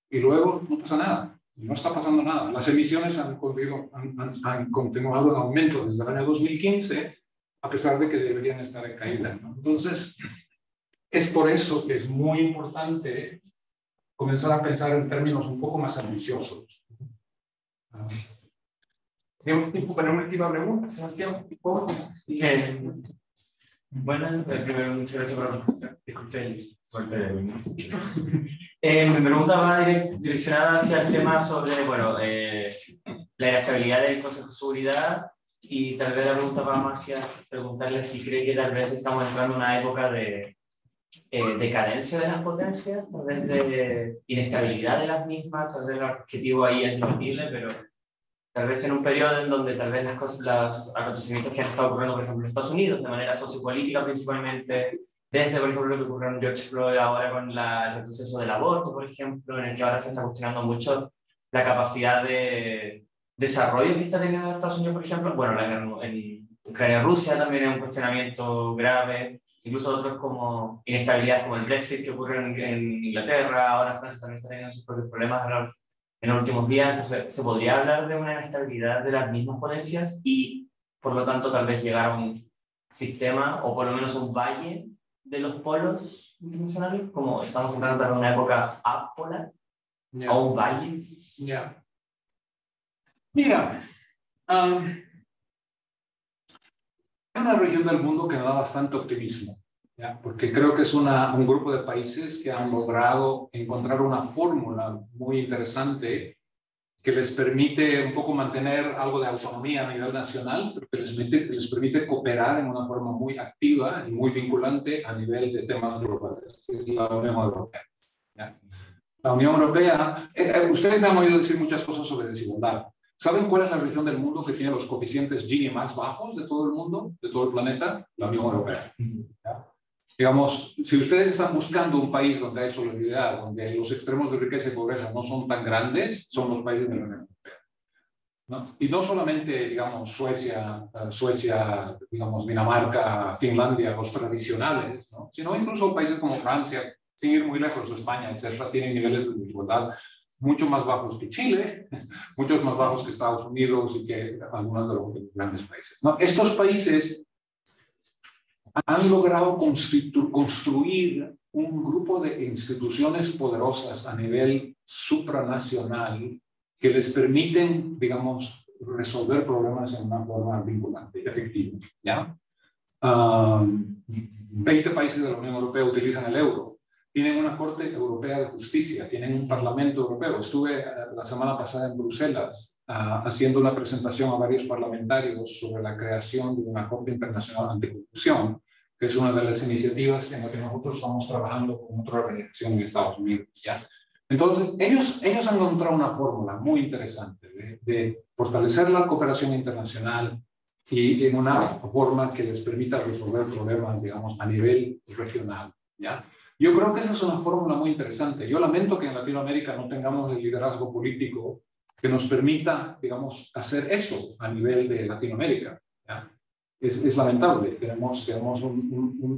y luego no pasa nada. No está pasando nada. Las emisiones han continuado en aumento desde el año 2015, a pesar de que deberían estar en caída, ¿no? Entonces, es por eso que es muy importante comenzar a pensar en términos un poco más ambiciosos. Tenemos tiempo para una última pregunta, Sebastián. Bueno, primero, muchas gracias por la presentación. Disculpe el fuerte de mi mi pregunta va direccionada hacia el tema sobre, bueno, la inestabilidad del Consejo de Seguridad, y tal vez la pregunta va más hacia preguntarle si cree que tal vez estamos entrando en una época de decadencia de las potencias, tal vez de inestabilidad de las mismas, tal vez el objetivo ahí es discutible, pero tal vez en un periodo en donde tal vez los acontecimientos que han estado ocurriendo, por ejemplo, en Estados Unidos, de manera sociopolítica principalmente, desde, por ejemplo, lo que ocurrió en George Floyd ahora con el retroceso del aborto, por ejemplo, en el que ahora se está cuestionando mucho la capacidad de desarrollo que está teniendo Estados Unidos, por ejemplo. Bueno, en Ucrania y Rusia también hay un cuestionamiento grave, incluso otros como inestabilidades como el Brexit que ocurrió en Inglaterra, ahora Francia también está teniendo sus propios problemas en los últimos días. Entonces, se podría hablar de una inestabilidad de las mismas potencias y, por lo tanto, tal vez llegar a un sistema, o por lo menos un valle de los polos internacionales, como estamos entrando en una época apolar, o un valle. Mira, hay una región del mundo que me da bastante optimismo, ¿ya? Porque creo que es un grupo de países que han logrado encontrar una fórmula muy interesante que les permite un poco mantener algo de autonomía a nivel nacional, pero que les permite cooperar en una forma muy activa y muy vinculante a nivel de temas globales, que es la Unión Europea, ¿ya? La Unión Europea, ustedes me han oído decir muchas cosas sobre desigualdad. ¿Saben cuál es la región del mundo que tiene los coeficientes Gini más bajos de todo el mundo, de todo el planeta? La Unión Europea, ¿ya? Digamos, si ustedes están buscando un país donde hay solidaridad, donde los extremos de riqueza y pobreza no son tan grandes, son los países de la Unión Europea, ¿no? Y no solamente, digamos, Suecia, digamos, Dinamarca, Finlandia, los tradicionales, ¿no? Sino incluso países como Francia, sin ir muy lejos, España, etcétera, tienen niveles de desigualdad mucho más bajos que Chile, muchos más bajos que Estados Unidos y que algunos de los grandes países, ¿no? Estos países han logrado construir un grupo de instituciones poderosas a nivel supranacional que les permiten, digamos, resolver problemas en una forma vinculante y efectiva, ¿ya? 20 países de la Unión Europea utilizan el euro. tienen una Corte Europea de Justicia, tienen un Parlamento Europeo. Estuve la semana pasada en Bruselas haciendo una presentación a varios parlamentarios sobre la creación de una Corte Internacional Anticorrupción, que es una de las iniciativas en la que nosotros estamos trabajando con otra organización en Estados Unidos, ¿ya? Entonces, ellos han encontrado una fórmula muy interesante de fortalecer la cooperación internacional y en una forma que les permita resolver problemas, digamos, a nivel regional, ¿ya? Yo creo que esa es una fórmula muy interesante. Yo lamento que en Latinoamérica no tengamos el liderazgo político que nos permita, digamos, hacer eso a nivel de Latinoamérica, ¿ya? Es lamentable. Tenemos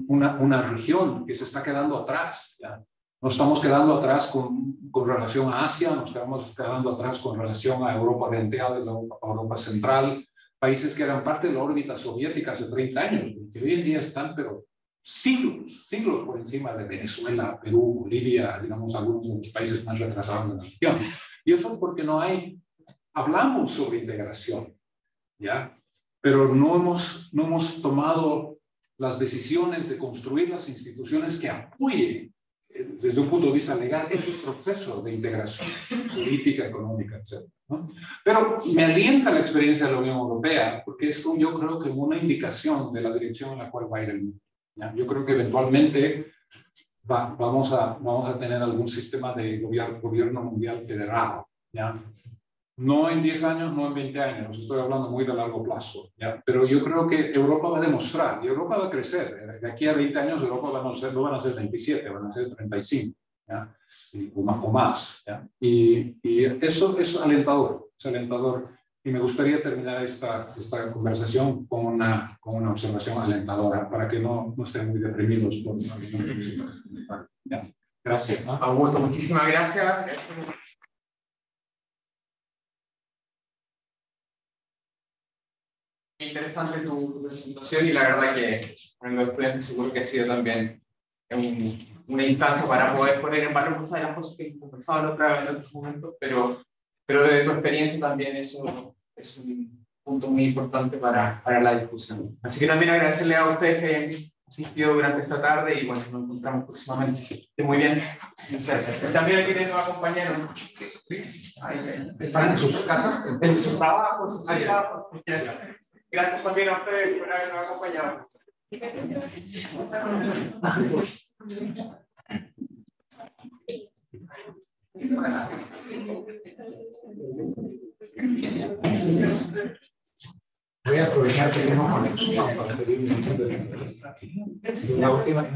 una región que se está quedando atrás, ¿ya? Nos estamos quedando atrás con relación a Asia, nos estamos quedando atrás con relación a Europa Oriental, a Europa Central, países que eran parte de la órbita soviética hace 30 años, que hoy en día están, pero siglos por encima de Venezuela, Perú, Bolivia, digamos, algunos de los países más retrasados de la región. Y eso es porque hablamos sobre integración, ¿ya? Pero no hemos tomado las decisiones de construir las instituciones que apoyen desde un punto de vista legal ese proceso de integración política, económica, etc., ¿no? Pero me alienta la experiencia de la Unión Europea, porque esto yo creo que es una indicación de la dirección en la cual va a ir el mundo, ¿ya? Yo creo que eventualmente vamos a tener algún sistema de gobierno mundial federado, ¿ya? No en 10 años, no en 20 años, estoy hablando muy de largo plazo, ¿ya? Pero yo creo que Europa va a demostrar, y Europa va a crecer. De aquí a 20 años Europa no van a ser 27, van a ser 35, ¿ya? O más, ¿ya? Y eso es alentador, y me gustaría terminar esta conversación con una observación alentadora, para que no estén muy deprimidos por ¿ya? Gracias, ¿no? Augusto, muchísimas gracias. Interesante tu presentación, y la verdad que para los estudiantes seguro que ha sido también una instancia para poder poner en valor muchas de las cosas que hemos conversado en otros momentos, pero de tu experiencia también eso es un punto muy importante para la discusión. Así que también agradecerle a ustedes que hayan asistido durante esta tarde, y bueno, nos encontramos próximamente. Muy bien. Gracias. También hay quienes nos acompañaron. ¿Están en sus casas? En sus trabajos. Gracias también a ustedes por habernos acompañado. Voy a aprovechar que tenemos conexión para pedir la última.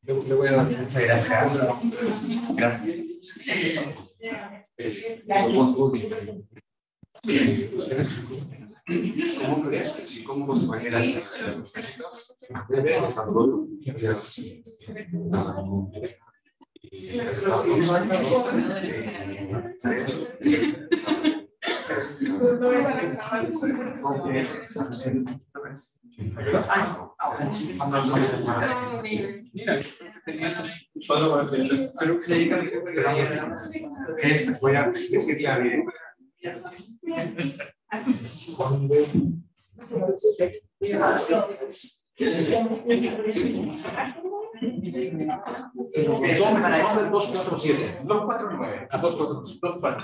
Le voy a dar muchas gracias. Gracias. ¿Cómo crees? ¿Cómo se va a quedar? Mira, solo para pero voy a decir la vida. Son 247, 249, 249.